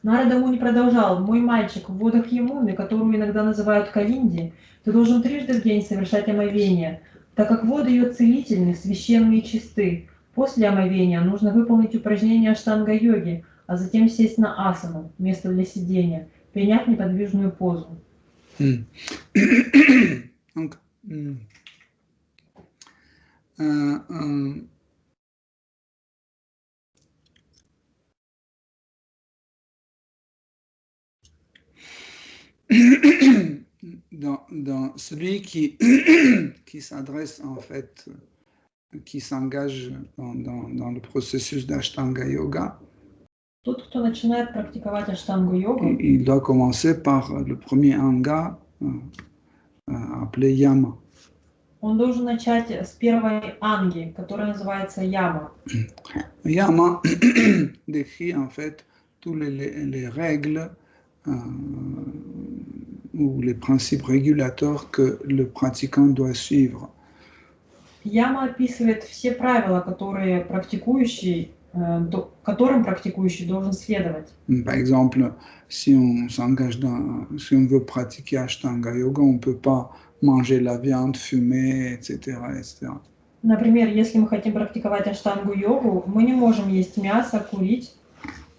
Нарада Муни продолжал: «Мой мальчик, в водах Ямуны, которую иногда называют Калинди, ты должен 3 в день совершать омовение, так как воды ее целительны, священны и чисты. После омовения нужно выполнить упражнение аштанга-йоги, а затем сесть на асану, место для сидения, приняв неподвижную позу». Donc, dans celui qui s'adresse en fait, qui s'engage dans le processus d'Ashtanga Yoga, Тот, кто начинает практиковать аштангу-йогу, il doit commencer par le premier anga appelé Yama. он должен начать с первой анги, которая называется яма. Yama décrit en fait tous les règles ou les principes régulateurs que le pratiquant doit suivre. Яма описывает все правила, которым практикующий должен следовать. Par exemple, si on veut pratiquer Ashtanga Yoga, on ne peut pas manger la viande, fumer, etc., etc. Например, если мы хотим практиковать аштангу-йогу, мы не можем есть мясо, курить.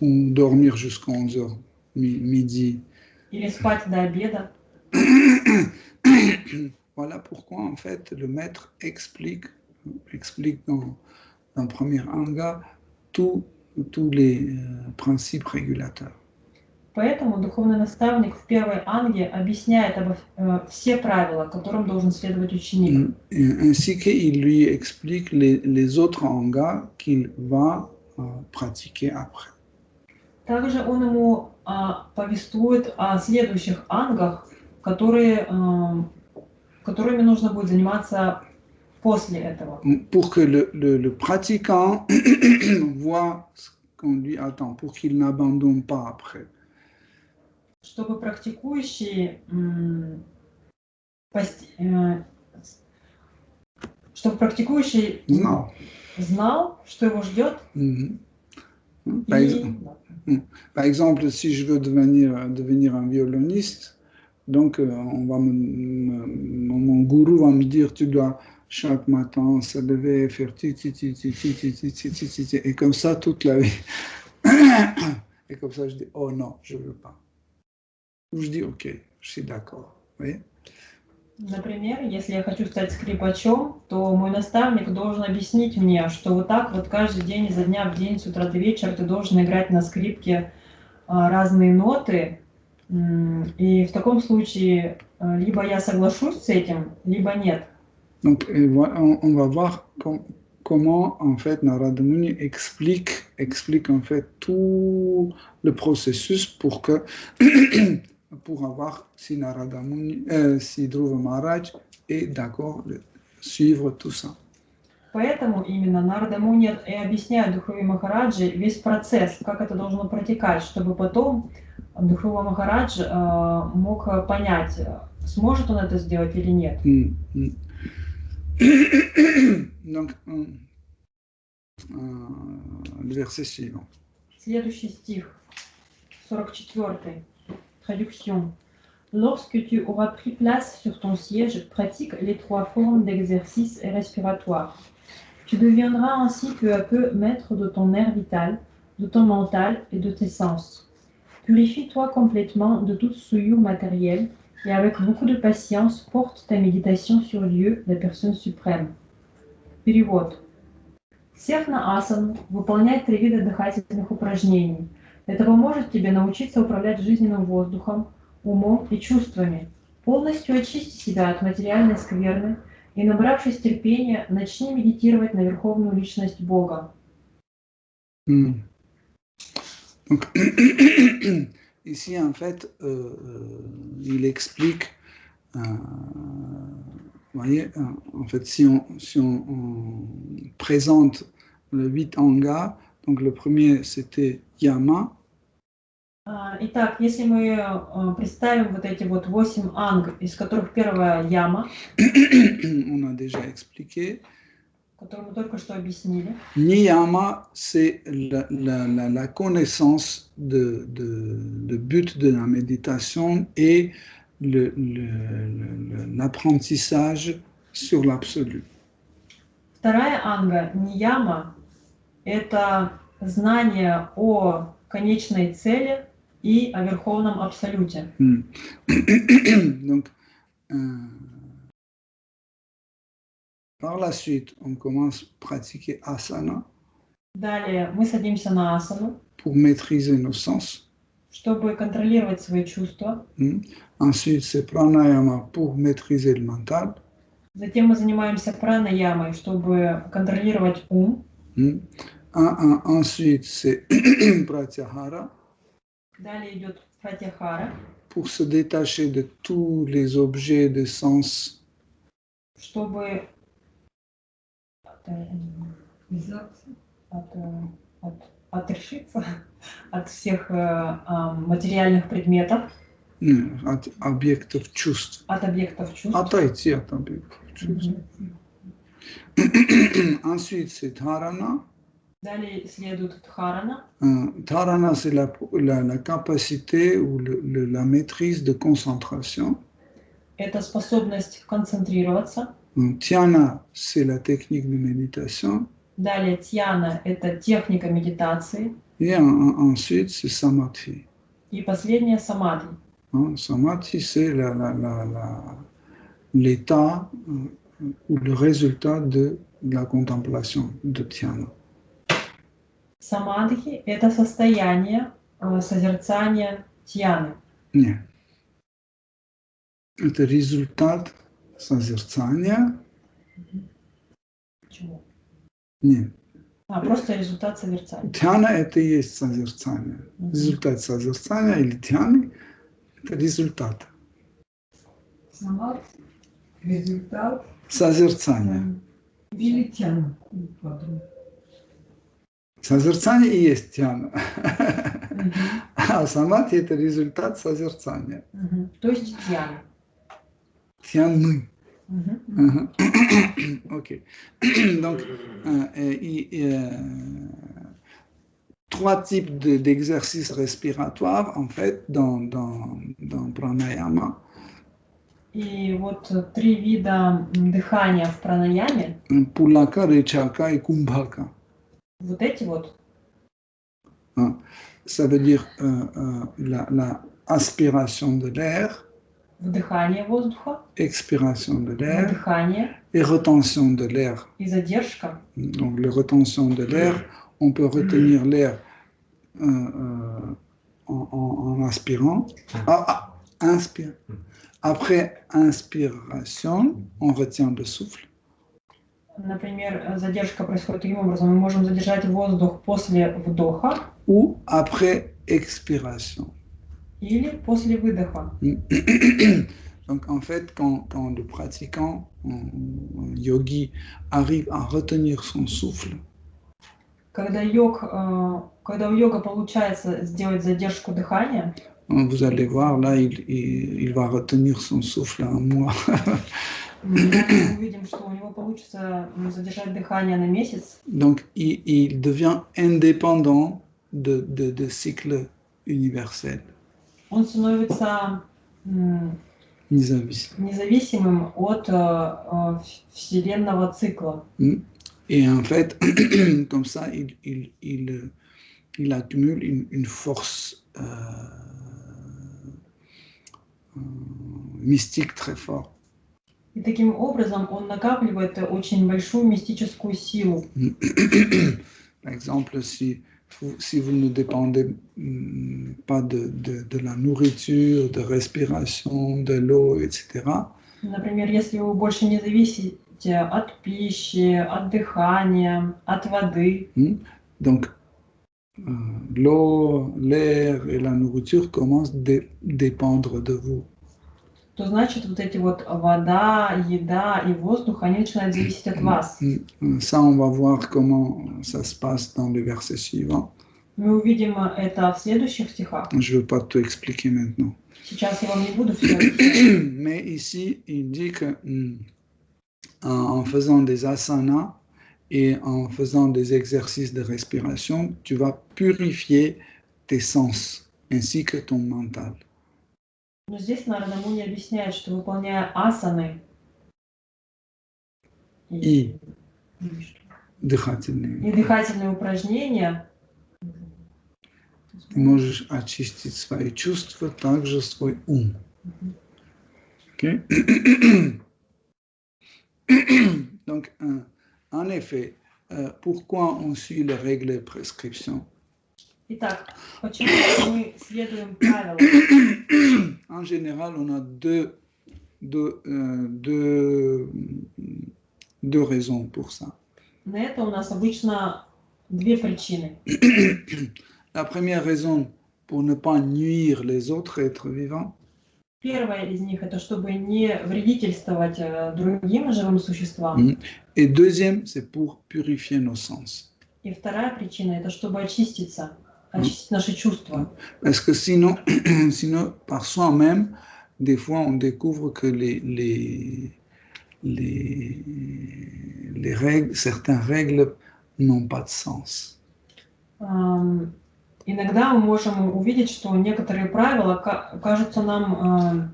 Ou dormir jusqu'à 11h midi. Или спать до обеда. Voilà pourquoi, en fait, le maître explique dans le premier anga tous les principes régulateurs. Поэтому духовный наставник в первой анге объясняет все правила, которым должен следовать ученик. Ainsi qu'il lui explique les autres angas qu'il va pratiquer après. Также он ему повествует о следующих ангах, которыми нужно будет заниматься после этого. Pour que le pratiquant voit ce qu'on lui attend, pour qu'il n'abandonne pas après. Чтобы практикующий Non. знал, что его ждет. Par exemple, si je veux devenir un violoniste, donc mon gourou va me dire, tu dois chaque matin se lever et faire ti ti ti ti ti ti ti ti ti ti ti, et comme ça toute la vie. Et comme ça je dis, oh non, je veux pas. Ou je dis, ok, je suis d'accord. Vous voyez? Например, если я хочу стать скрипачом, то мой наставник должен объяснить мне, что вот так вот каждый день, изо дня в день, с утра до вечера ты должен играть на скрипке разные ноты. И в таком случае либо я соглашусь с этим, либо нет. Donc, on va voir comment en fait Narada Muni explique en fait tout le processus pour que pour avoir si Narada Muni, si Dhruva Maharaj est d'accord de suivre tout ça. Поэтому именно Нарада Муни и объясняет Дхруви Махараджи весь процесс, как это должно протекать, чтобы потом Дхрува Махарадж мог понять, сможет он это сделать или нет. Donc, le verset suivant. Следующий стих, 44, traduction. Lorsque tu auras pris place sur ton siège, pratique les 3 formes d'exercice respiratoire. Tu deviendras ainsi peu à peu maître de ton air vital, de ton mental et de tes sens. Purifie-toi complètement de toute souillure matérielle et avec beaucoup de patience porte ta méditation sur Dieu, la personne suprême. Перевод. Сев на асану, выполняй 3 вида дыхательных упражнений. Это поможет тебе научиться управлять жизненным воздухом, умом и чувствами. Полностью очисти себя от материальной скверны и, набравшись терпения, начни медитировать на Верховную Личность Бога. Donc, ici, en fait, il explique, vous voyez, en fait, si on présente le 8 angas, donc le premier c'était Yama. Итак, если мы представим вот эти вот 8 анг, из которых первая яма, on a déjà expliqué. Которую мы только что объяснили. Niyama, c'est la connaissance de but de la méditation et l'apprentissage sur l'absolu. Вторая анга, нияма, это знание о конечной цели и о верховном абсолюте. Donc, par la suite, on commence à pratiquer asana. Далее мы садимся на асану. Pour maîtriser nos sens. Чтобы контролировать свои чувства. Ensuite, c'est pranayama pour maîtriser le mental. Затем мы занимаемся пранаямой, чтобы контролировать ум. Ensuite, c'est pratyahara. Далее идет пратяхара. Pour se détacher de tous les objets de sens. Чтобы отрешиться от всех материальных предметов. От объектов чувств. От объектов чувств. Отойти от объектов чувств. Ensuite, c'est dharana. Далее следует дхарана. Dharana, c'est la capacité ou la maîtrise de concentration. Это способность концентрироваться. Dhyana, c'est la technique de méditation. Далее тьяна – это техника медитации. Et ensuite, c'est samadhi. И последнее – самадхи. Samadhi, c'est l'état ou le résultat de la contemplation de dhyana. Самадхи – это состояние созерцания тьяны. Нет. Это результат созерцания. Почему? Нет. Просто результат созерцания. Дхьяна – это и есть созерцание. Результат созерцания или дхьяны – это результат. Самат, результат, Созерцание. величан. Созерцание и есть дхьяна. Мгм. А самадхи – это результат созерцания. Мгм. То есть дьяна. Дхьяны. Мгм. Ok. Donc, trois types d'exercices respiratoires, en fait, dans pranayama. И вот 3 вида дыхания в пранаяме, Pulaka, Rechaka et Kumbhaka. вот эти вот, Ça veut dire la aspiration de l'air, вдыхание воздуха, expiration de l'air выдыхание et retention de l'air. и задержка. Donc, la retention de l'air, on peut retenir l'air en aspirant. Inspire. Après inspiration, on retient le souffle. Например, задержка происходит таким образом. Мы можем задержать воздух после вдоха Ou après expiration. или после выдоха. Donc en fait, quand le pratiquant, un yogi, arrive à retenir son souffle, Когда у йога получается сделать задержку дыхания, vous allez voir, là, il va retenir son souffle un mois. мы увидим, что у него получится задержать дыхание на месяц. Donc il devient indépendant de cycles universels. Он становится Nizavisi. независимым от вселенного цикла. Et en fait, comme ça, il accumule une force mystique très forte. И таким образом он накапливает очень большую мистическую силу. Par exemple, si vous ne dépendez pas de la nourriture, de respiration, de l'eau, etc. Например, если вы больше не зависите от пищи, от дыхания, от воды. Donc, l'eau, l'air et la nourriture commencent à dépendre de vous. То значит, вот эти вот вода, еда и воздух, они начинают зависеть от вас. Ça, on va voir comment ça se passe dans le verset suivant. Мы увидим это в следующих стихах. Je ne veux pas tout expliquer maintenant. Сейчас я вам не буду все объяснять. Mais ici, il dit que en faisant des asanas et en faisant des exercices de respiration, tu vas purifier tes sens ainsi que ton mental. Но здесь Нарада Муни объясняет, что выполняя асаны И и дыхательные. дыхательные упражнения, Ты можешь очистить свои чувства, также свой ум. Okay? Donc, en effet, pourquoi on suit les règles et prescriptions? Итак, почему мы следуем правилам? En général, on a deux raisons pour ça. На это у нас обычно 2 причины. La première raison, pour ne pas nuire les autres êtres vivants. Первая из них это чтобы не вредительствовать другим живым существам. Et deuxième, c'est pour purifier nos sens. И вторая причина это чтобы очиститься, очистить наши чувства. Parce que sinon, par soi-même, des fois, on découvre que les règles, certaines règles n'ont pas de sens. Иногда мы можем увидеть, что некоторые правила кажутся нам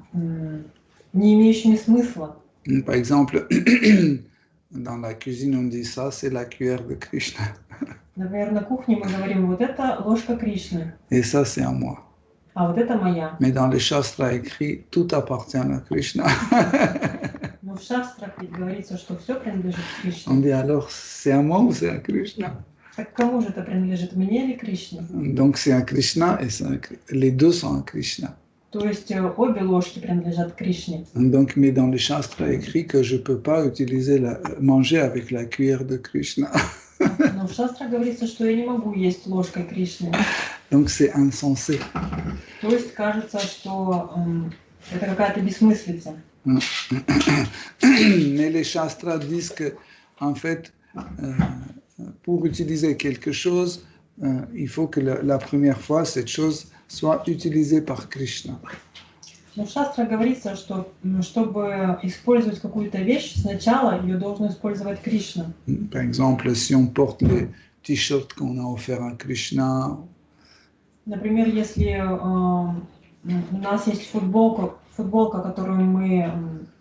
не имеющими смысла. Par exemple, dans la cuisine, on dit ça, c'est la cuillère de Krishna. Например, на кухне мы говорим, вот это ложка Кришны, Et ça, c'est à moi. а вот это моя. Mais dans les shastras écrits, tout appartient à Krishna. Но в шастрах ведь говорится, что все принадлежит On Кришне. dit alors, c'est à moi ou c'est à Krishna? Так кому же это принадлежит, мне или Кришне? Donc c'est à Krishna et les deux sont à Krishna. То есть обе ложки принадлежат Кришне. Donc, mais dans les shastras écrits que je ne peux pas manger avec la cuillère de Krishna. Но в шастрах говорится, что я не могу есть ложкой Кришны. Donc c'est insensé. То есть кажется, что это какая-то бессмыслица. Mais les Shastras disent que, en fait, pour utiliser quelque chose, il faut que la première fois, cette chose soit utilisée par Krishna. Но в шастрах говорится, что чтобы использовать какую-то вещь, сначала ее должен использовать Кришна. Par exemple, si on porte les t-shirts qu'on a offerts à Krishna, Например, если у нас есть футболка, которую мы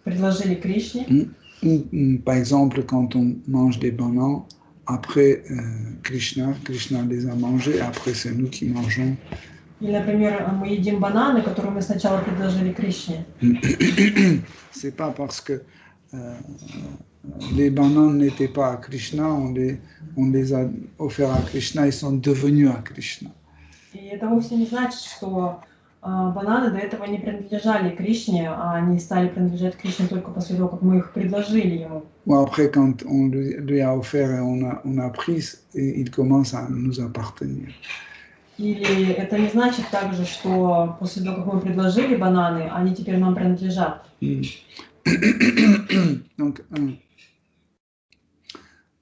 предложили Кришне, ou par exemple, quand on mange des bananes, après Krishna les a mangés, après c'est nous qui mangeons. или, например, мы едим бананы, которые мы сначала предложили Кришне. C'est pas parce que les bananes n'étaient pas à Krishna, on les a offerts à Krishna, ils sont devenus à Krishna. И это вовсе не значит, что бананы до этого не принадлежали Кришне, а они стали принадлежать Кришне только после того, как мы их предложили ему. Ou après, quand on lui a offert et on a pris, il commence à nous appartenir. Или это не значит также, что после того, как мы предложили бананы, они теперь нам принадлежат. Donc,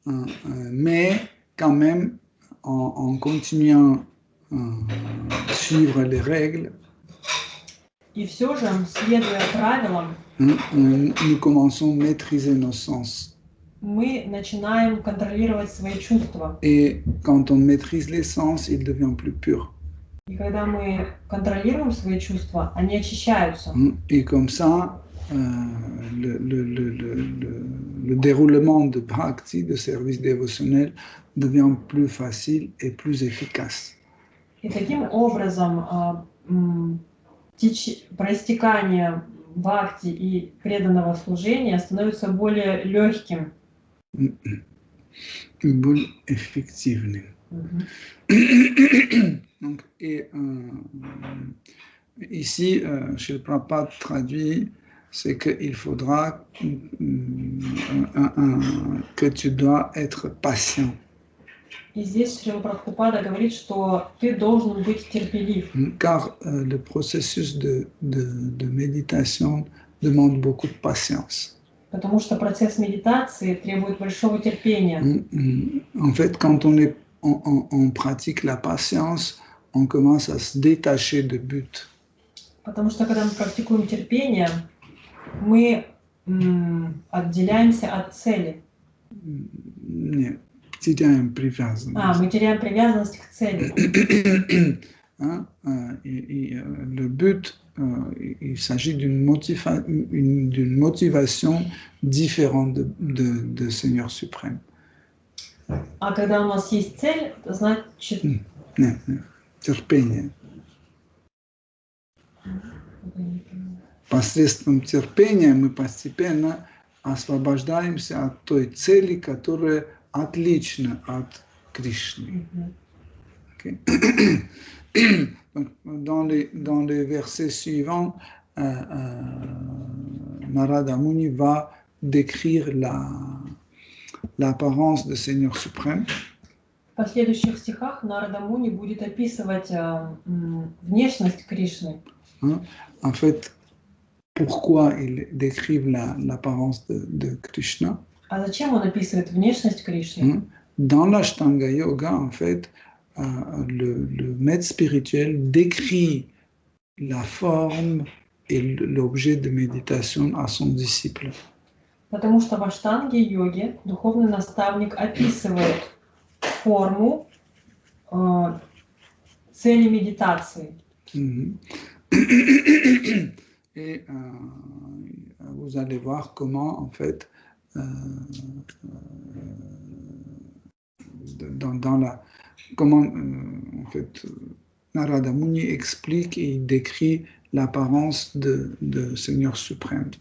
mais quand même, en continuant à suivre les règles, И все же, следуя правилам, nous commençons à maîtriser nos sens. мы начинаем контролировать свои чувства. Et quand on maîtrise les sens, il devient plus pur. И когда мы контролируем свои чувства, они очищаются. Et comme ça, le déroulement de bhakti, de service dévotionnel, devient plus facile et plus efficace. И таким образом проистекание бхакти и преданного служения становится более легким. Более эффективным. Donc, et ici, Srila Prabhupada traduit, c'est qu'il faudra que tu dois être patient. И здесь Шрила Прабхупада говорит, что ты должен быть терпелив. Car le processus de méditation demande beaucoup de patience. Потому что процесс медитации требует большого терпения. En fait, quand on pratique la patience, on commence à se détacher de but. Потому что когда мы практикуем терпение, мы отделяемся от цели. Нет, теряем привязанность. Мы теряем привязанность к цели. Le but, il s'agit d'une motivation différente de Seigneur suprême. А когда у нас есть цель, это значит... Нет, терпение. Посредством терпения мы постепенно освобождаемся от той цели, которая отлична от Кришны. Okay. Donc, dans les versets suivants, Narada Muni va décrire l'apparence de Seigneur suprême. В последующих стихах Нарада Муни будет описывать внешность Кришны. En fait, pourquoi il décrit l'apparence de Krishna? А зачем он описывает внешность Кришны? Dans l'Ashtanga Yoga, en fait, le maître spirituel décrit la forme et l'objet de méditation à son disciple. Потому что в аштанге-йоге духовный наставник описывает форму цели медитации. Et vous allez voir comment, en fait, comment en fait, Narada Muni explique et décrit l'apparence de Seigneur suprême.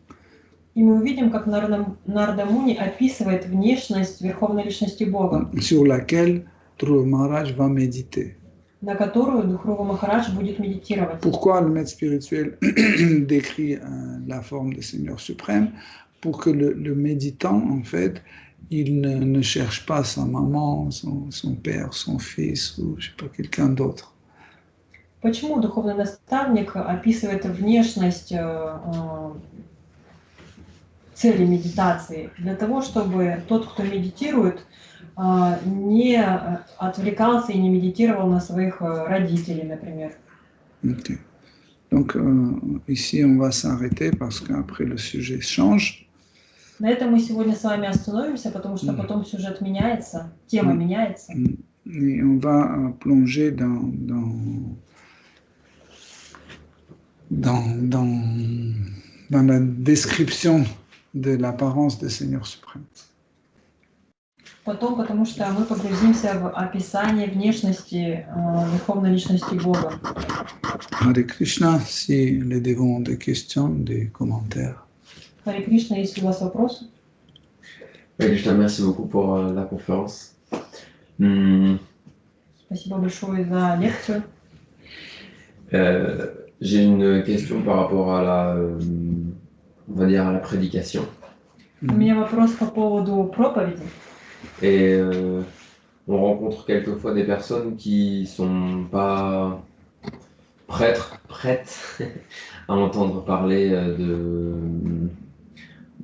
И мы увидим, как Нарада Муни описывает внешность Верховной Личности Бога, sur laquelle Dhruva Maharaj va méditer. На которую Dhruva Maharaj будет méditer. Pourquoi le maître spirituel décrit la forme du Seigneur suprême? Pour que le méditant, en fait, il ne cherche pas sa maman, son père, son fils ou je sais pas, quelqu'un d'autre. Почему духовный наставник описывает внешность цели медитации? Для того, чтобы тот, кто медитирует, не отвлекался и не медитировал на своих родителей, например. Okay. Donc ici on va s'arrêter parce qu'après le sujet change. На этом мы сегодня с вами остановимся, потому что потом сюжет меняется, тема меняется. Et on va plonger dans la description de l'apparence du Seigneur suprême. Потом, потому что мы погрузимся в описание внешности Верховной Личности Бога. Hare Krishna, si les dévots ont des questions, des commentaires. Харе Кришна, есть ли у вас вопросы? Hare Krishna, merci beaucoup pour la conférence. Спасибо большое за лекцию. J'ai une question par rapport à la, on va dire, à la prédication. У меня вопрос по поводу проповеди. Et on rencontre quelquefois des personnes qui sont pas prêtes à entendre parler de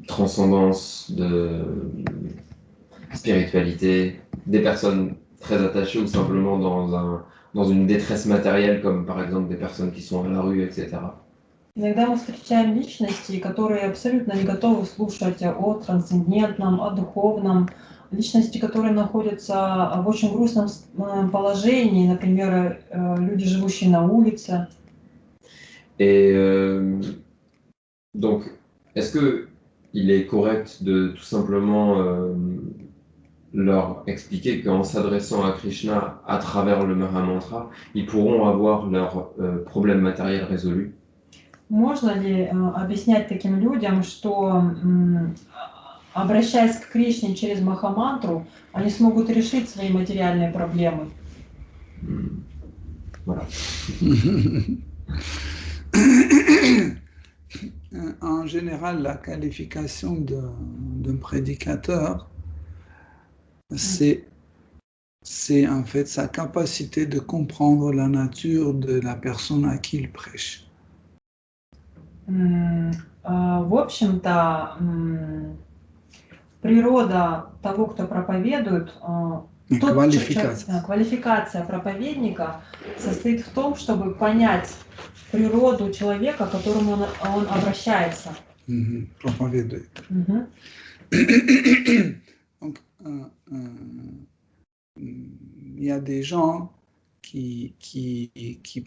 transcendance, de spiritualité, des personnes très attachées ou simplement dans une détresse matérielle, comme par exemple des personnes qui sont à la rue, etc. Иногда мы встречаем личности, которые абсолютно не готовы слушать о трансцендентном, о духовном, личности, которые находятся в очень грустном положении, например, люди, живущие на улице. Et donc, est-ce qu'il est correct de tout simplement leur expliquer qu'en s'adressant à Krishna à travers le Mahamantra, ils pourront avoir leurs problèmes matériels résolus? Можно ли объяснять таким людям, что обращаясь к Кришне через Махамантру, они смогут решить свои материальные проблемы? Voilà. En général, la qualification d'un prédicateur, c'est en fait sa capacité de comprendre la nature de la personne à qui il prêche. В общем-то, природа того, кто проповедует, квалификация проповедника состоит в том, чтобы понять природу человека, к которому он обращается. Проповедует. Donc, il y a des gens qui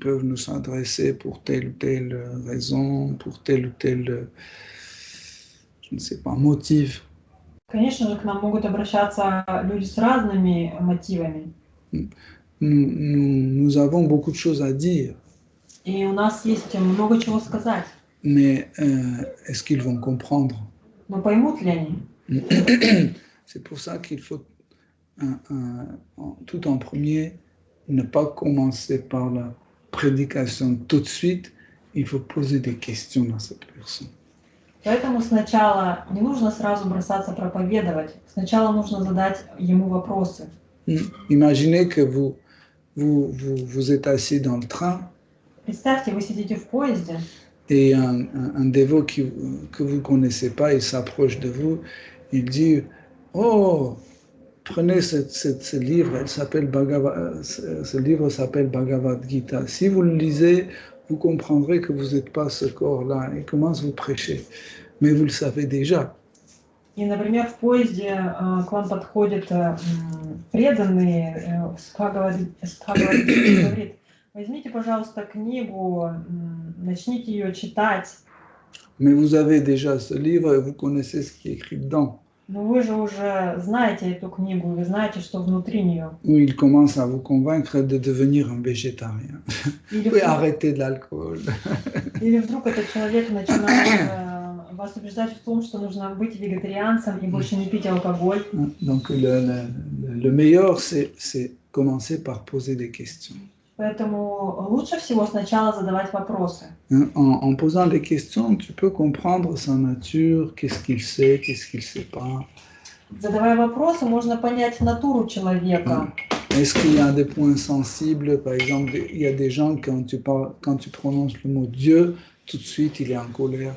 peuvent nous adresser pour telle ou telle raison, pour tel ou tel, je ne sais pas, motif. Конечно же, к нам могут обращаться люди с разными мотивами. Nous avons beaucoup de choses à dire. И у нас есть много чего сказать. Mais est-ce qu'ils vont comprendre? Но поймут ли они? C'est pour ça qu'il faut, tout en premier, ne pas commencer par la prédication tout de suite. Il faut poser des questions à cette personne. Поэтому сначала не нужно сразу бросаться проповедовать. Сначала нужно задать ему вопросы. Imaginez que vous êtes assis dans le train. Представьте, вы сидите в поезде. Et un dévot que vous ne connaissez pas, il s'approche de vous, il dit « Oh, prenez ce livre, ce livre s'appelle Bhagavad Gita. Si vous le lisez, vous comprendrez que vous n'êtes pas ce corps-là. » Il commence à vous prêcher. Mais vous le savez déjà. И, например, в поезде к вам подходит преданный с Бхагавад Гитой и говорит: возьмите, пожалуйста, книгу, начните ее читать. Mais vous avez déjà ce livre et vous connaissez ce qui est écrit dedans. Но вы же уже знаете эту книгу, вы знаете, что внутри нее. Ou il commence à vous convaincre de devenir un végétarien. Ou arrêter de l'alcool. Или вдруг этот человек начинает вас убеждать в том, что нужно быть вегетарианцем и больше не пить алкоголь. Donc le meilleur, c'est commencer par poser des questions. Поэтому лучше всего сначала задавать вопросы. En posant des questions, tu peux comprendre sa nature, qu'est-ce qu'il sait pas. Задавая вопросы, можно понять натуру человека. Est-ce qu'il y a des points sensibles? Par exemple, il y a des gens, quand tu prononces le mot Dieu, tout de suite, il est en colère.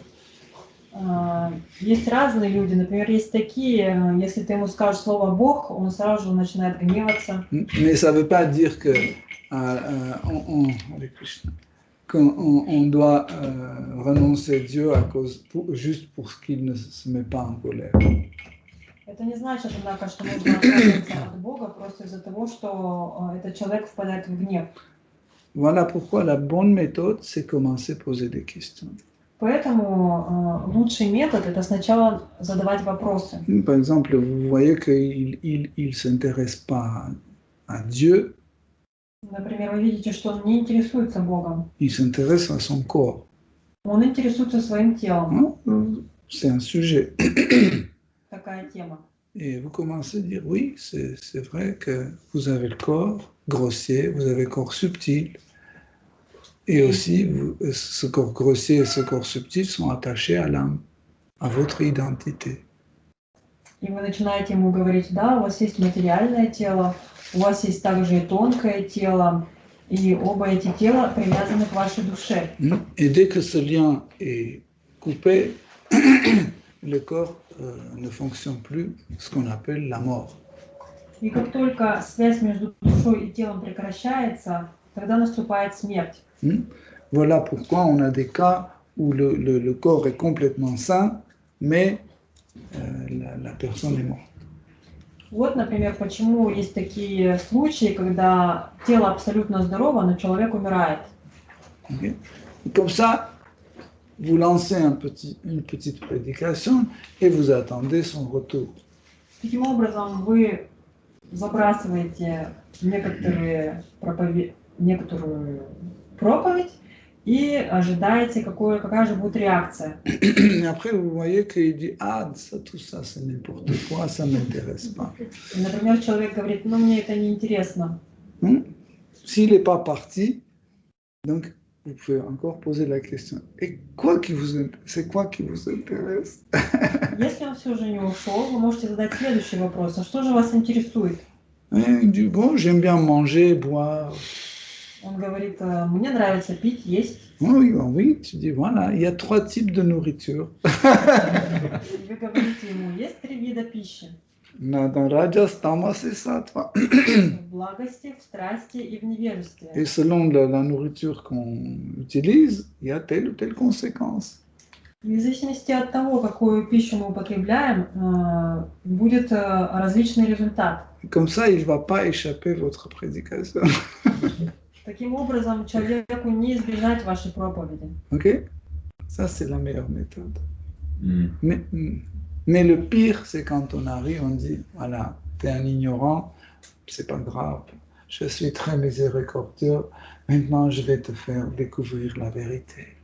Есть разные люди. Например, есть такие, если ты ему скажешь слово «Бог», он сразу же начинает гневаться. Mais ça ne veut pas dire que qu'on doit renoncer à Dieu juste pour qu'il ne se met pas en colère. Это не значит, однако, что нужно отказаться от Бога просто из-за того, что этот человек впадает в гнев. Voilà pourquoi la bonne méthode, c'est commencer à poser des questions. Поэтому лучший метод – это сначала задавать вопросы. Par exemple, vous voyez qu'il ne s'intéresse pas à Dieu. Например, вы видите, что он не интересуется Богом. Il s'intéresse à son corps. Он интересуется своим телом. C'est un sujet. Такая тема. Et vous commencez à dire, oui, c'est vrai que vous avez le corps grossier, vous avez le corps subtil. Et aussi, ce corps grossier et ce corps subtil sont attachés à l'âme, à votre identité. И вы начинаете ему говорить, да, у вас есть материальное тело, у вас есть также и тонкое тело, и оба эти тела привязаны к вашей душе. Et dès que ce lien est coupé, le corps ne fonctionne plus, ce qu'on appelle la mort. И как только связь между душой и телом прекращается, тогда наступает смерть. Voilà pourquoi on a des cas où le corps est complètement sain, mais la personne est morte. Вот, например, почему есть такие случаи, когда тело абсолютно здорово, но человек умирает. Okay. Comme ça, vous lancez une petite prédication et vous attendez son retour. Таким образом, вы забрасываете некоторую проповедь и ожидаете, какая же будет реакция. Et après, vous voyez qu'il dit, ah, ça, tout ça, c'est n'importe quoi, ça ne m'intéresse pas. И, например, человек говорит, ну, мне это не интересно. S'il n'est pas parti, donc, vous pouvez encore poser la question. Et c'est quoi qui vous intéresse? Если он все же не ушел, вы можете задать следующий вопрос. А что же вас интересует? Il dit, bon, j'aime bien manger, boire. Он говорит, мне нравится пить, есть. Oui, oui, tu dis, voilà, il y a 3 types de nourriture. И вы говорите ему, есть 3 вида пищи. Dans Rajas, Tamas, c'est ça, toi. В благости, в страсти и в невежестве. Et selon la nourriture qu'on utilise, il y a telle ou telle conséquence. И в зависимости от того, какую пищу мы употребляем, будет различный результат. Comme ça, il ne va pas échapper votre prédication. Таким образом, человеку не избежать вашей проповеди. Ok? Ça, c'est la meilleure méthode. Mais le pire, c'est quand on arrive, on dit, voilà, tu es un ignorant, c'est pas grave, je suis très miséricordieux, maintenant je vais te faire découvrir la vérité.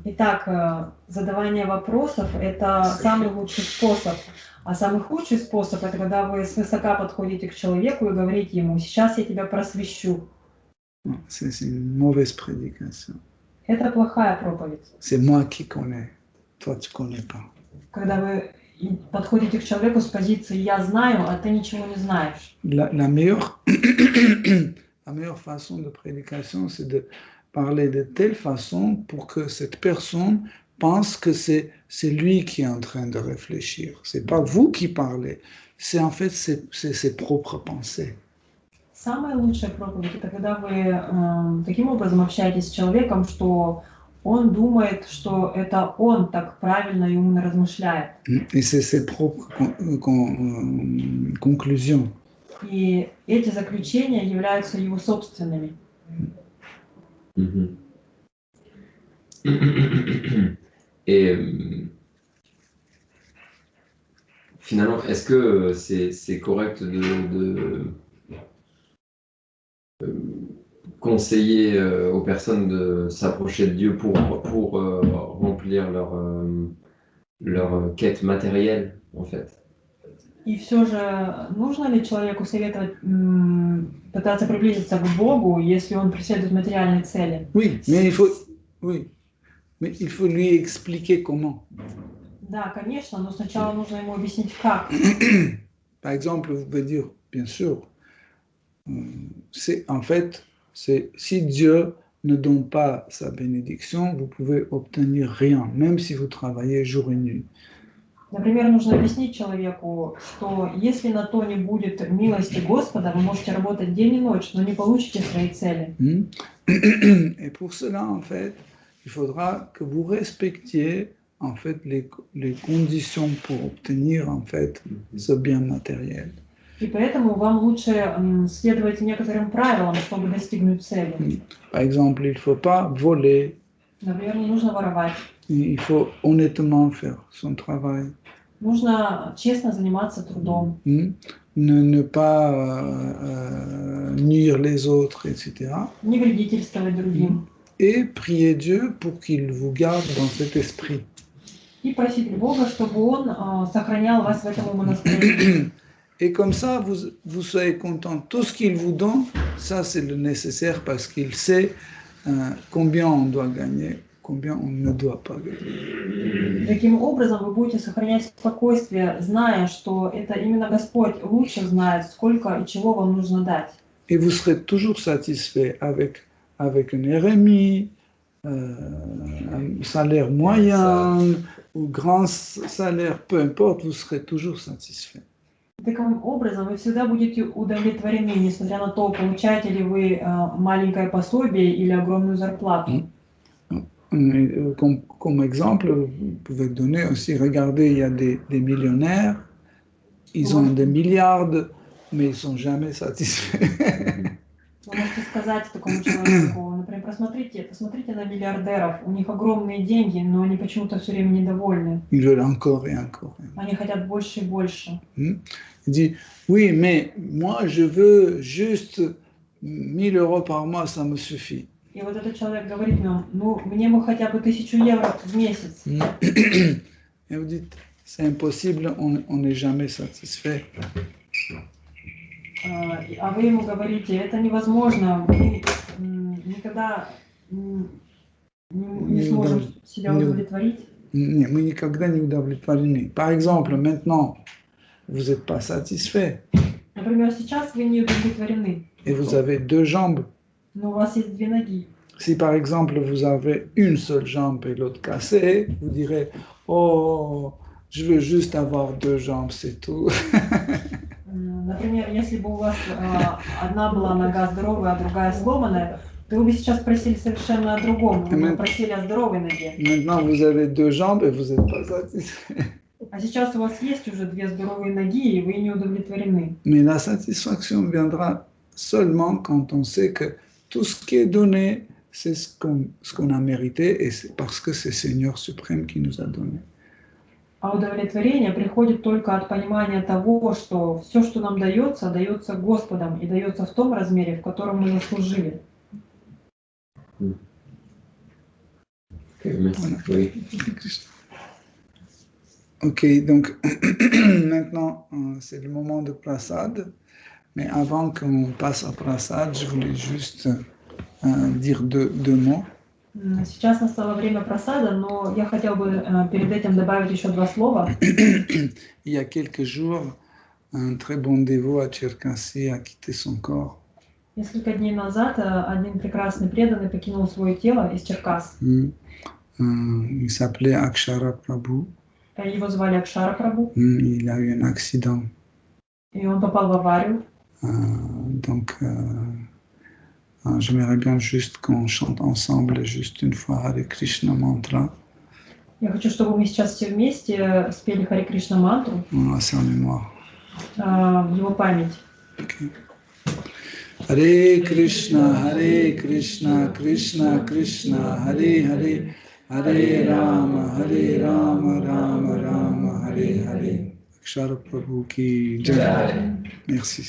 Итак, задавание вопросов – это самый лучший способ. А самый худший способ – это когда вы свысока подходите к человеку и говорите ему, сейчас я тебя просвещу. C'est une mauvaise prédication. Это плохая проповедь. C'est moi qui connais, toi tu connais pas. Когда вы подходите к человеку с позиции «я знаю», а ты ничего не знаешь. La meilleure façon de prédication, c'est de parler de telle façon pour que cette personne pense que c'est lui qui est en train de réfléchir. C'est pas vous qui parlez, c'est en fait ses propres pensées. Самая лучшая проповедь – это когда вы таким образом общаетесь с человеком, что он думает, что это он так правильно и умно размышляет. Et c'est ses propres conclusions. И эти заключения являются его собственными. Et finalement, est-ce que c'est correct de conseiller aux personnes de s'approcher de Dieu pour remplir leur quête matérielle, en fait? И все же, нужно ли человеку советовать пытаться приблизиться к Богу, если он преследует материальные цели? Oui, mais il faut lui expliquer comment. Да, конечно, но сначала нужно ему объяснить, как. Par exemple, vous pouvez dire, bien sûr, si Dieu ne donne pas sa bénédiction, vous pouvez obtenir rien, même si vous travaillez jour et nuit. Например, нужно объяснить человеку, что если на то не будет милости Господа, вы можете работать день и ночь, но не получите свои цели. Et pour cela, en fait, il faudra que vous respectiez en fait les conditions pour obtenir en fait ce bien matériel. И поэтому вам лучше следовать некоторым правилам, чтобы достигнуть цели. Par exemple, il ne faut pas voler, Например, не нужно воровать. il faut honnêtement faire son travail. Нужно честно заниматься трудом. Ne pas nuire les autres, etc. Не вредительствовать другим. Et prier Dieu pour qu'il vous garde dans cet esprit. И просить Бога, чтобы Он сохранял вас в этом умонастроении. Et comme ça, vous soyez content. Tout ce qu'il vous donne, ça c'est le nécessaire parce qu'il sait combien on doit gagner, combien on ne doit pas gagner. Таким образом, вы будете сохранять спокойствие, зная, что это именно Господь лучше знает, сколько и чего вам нужно дать. Et vous serez toujours satisfait avec un RMI, un salaire moyen ou grand salaire, peu importe, vous serez toujours satisfait. Таким образом, вы всегда будете удовлетворены, несмотря на то, получаете ли вы маленькое пособие или огромную зарплату. Comme exemple, vous pouvez donner aussi, regardez, il y a des millionnaires, ils ont des milliards, mais ils ne sont jamais satisfaits. Вы можете сказать такому человеку, например, посмотрите на миллиардеров, у них огромные деньги, но они почему-то все время недовольны. Ils veulent encore et encore. Они хотят больше и больше. Il dit, oui, mais moi je veux juste 1000 € par mois, ça me suffit. И вот этот человек говорит нам, ну, мне бы хотя бы 1000 евро в месяц. Et vous dites, c'est impossible, on n'est jamais satisfait. А вы ему говорите, это невозможно, мы никогда не сможем себя удовлетворить. Mais никогда не удовлетворены. Par exemple, maintenant, vous n'êtes pas satisfait. Например, сейчас вы не удовлетворены. Et vous avez 2 jambes. Но у вас есть 2 ноги. Si par exemple vous avez une seule jambe et l'autre cassée, vous direz, oh, je veux juste avoir 2 jambes, c'est tout. Например, если бы у вас одна была нога здоровая, а другая сломанная, то вы бы сейчас просили совершенно о другом. Вы бы просили о здоровой ноге. Maintenant, vous avez 2 jambes et vous n'êtes pas satisfait. А сейчас у вас есть уже 2 здоровые ноги, и вы не удовлетворены. Mais la satisfaction viendra seulement quand on sait que tout ce qui est donné, c'est ce qu'on a mérité et c'est parce que c'est Seigneur suprême qui nous a donné. А удовлетворение приходит только от понимания того, что все, что нам дается, дается Господом и дается в том размере, в котором мы заслужили. Ok, donc maintenant c'est le moment de prasad, mais avant qu'on passe à prasad, je voulais juste dire deux mots. Сейчас настало время просада, но я хотел бы перед этим добавить еще 2 слова. Il y a quelques jours, un très bon dévot à Cherkassy a quitté son corps. Несколько дней назад один прекрасный преданный покинул свое тело из Черкас. Il s'appelait Akshara Prabhu. Его звали Акшара Прабhu. Il a eu un accident. И он попал в аварию. Donc, j'aimerais bien juste qu'on chante ensemble juste une fois Hare Krishna mantra. Я хочу, чтобы мы сейчас все вместе спели Харе Кришна мантру à sa mémoire. В его память. Okay. Hare Krishna, Krishna Krishna, Hare Hare, Hare Rama, Rama Rama, Hare Hare. Akshara Prabhu ki jai. Merci.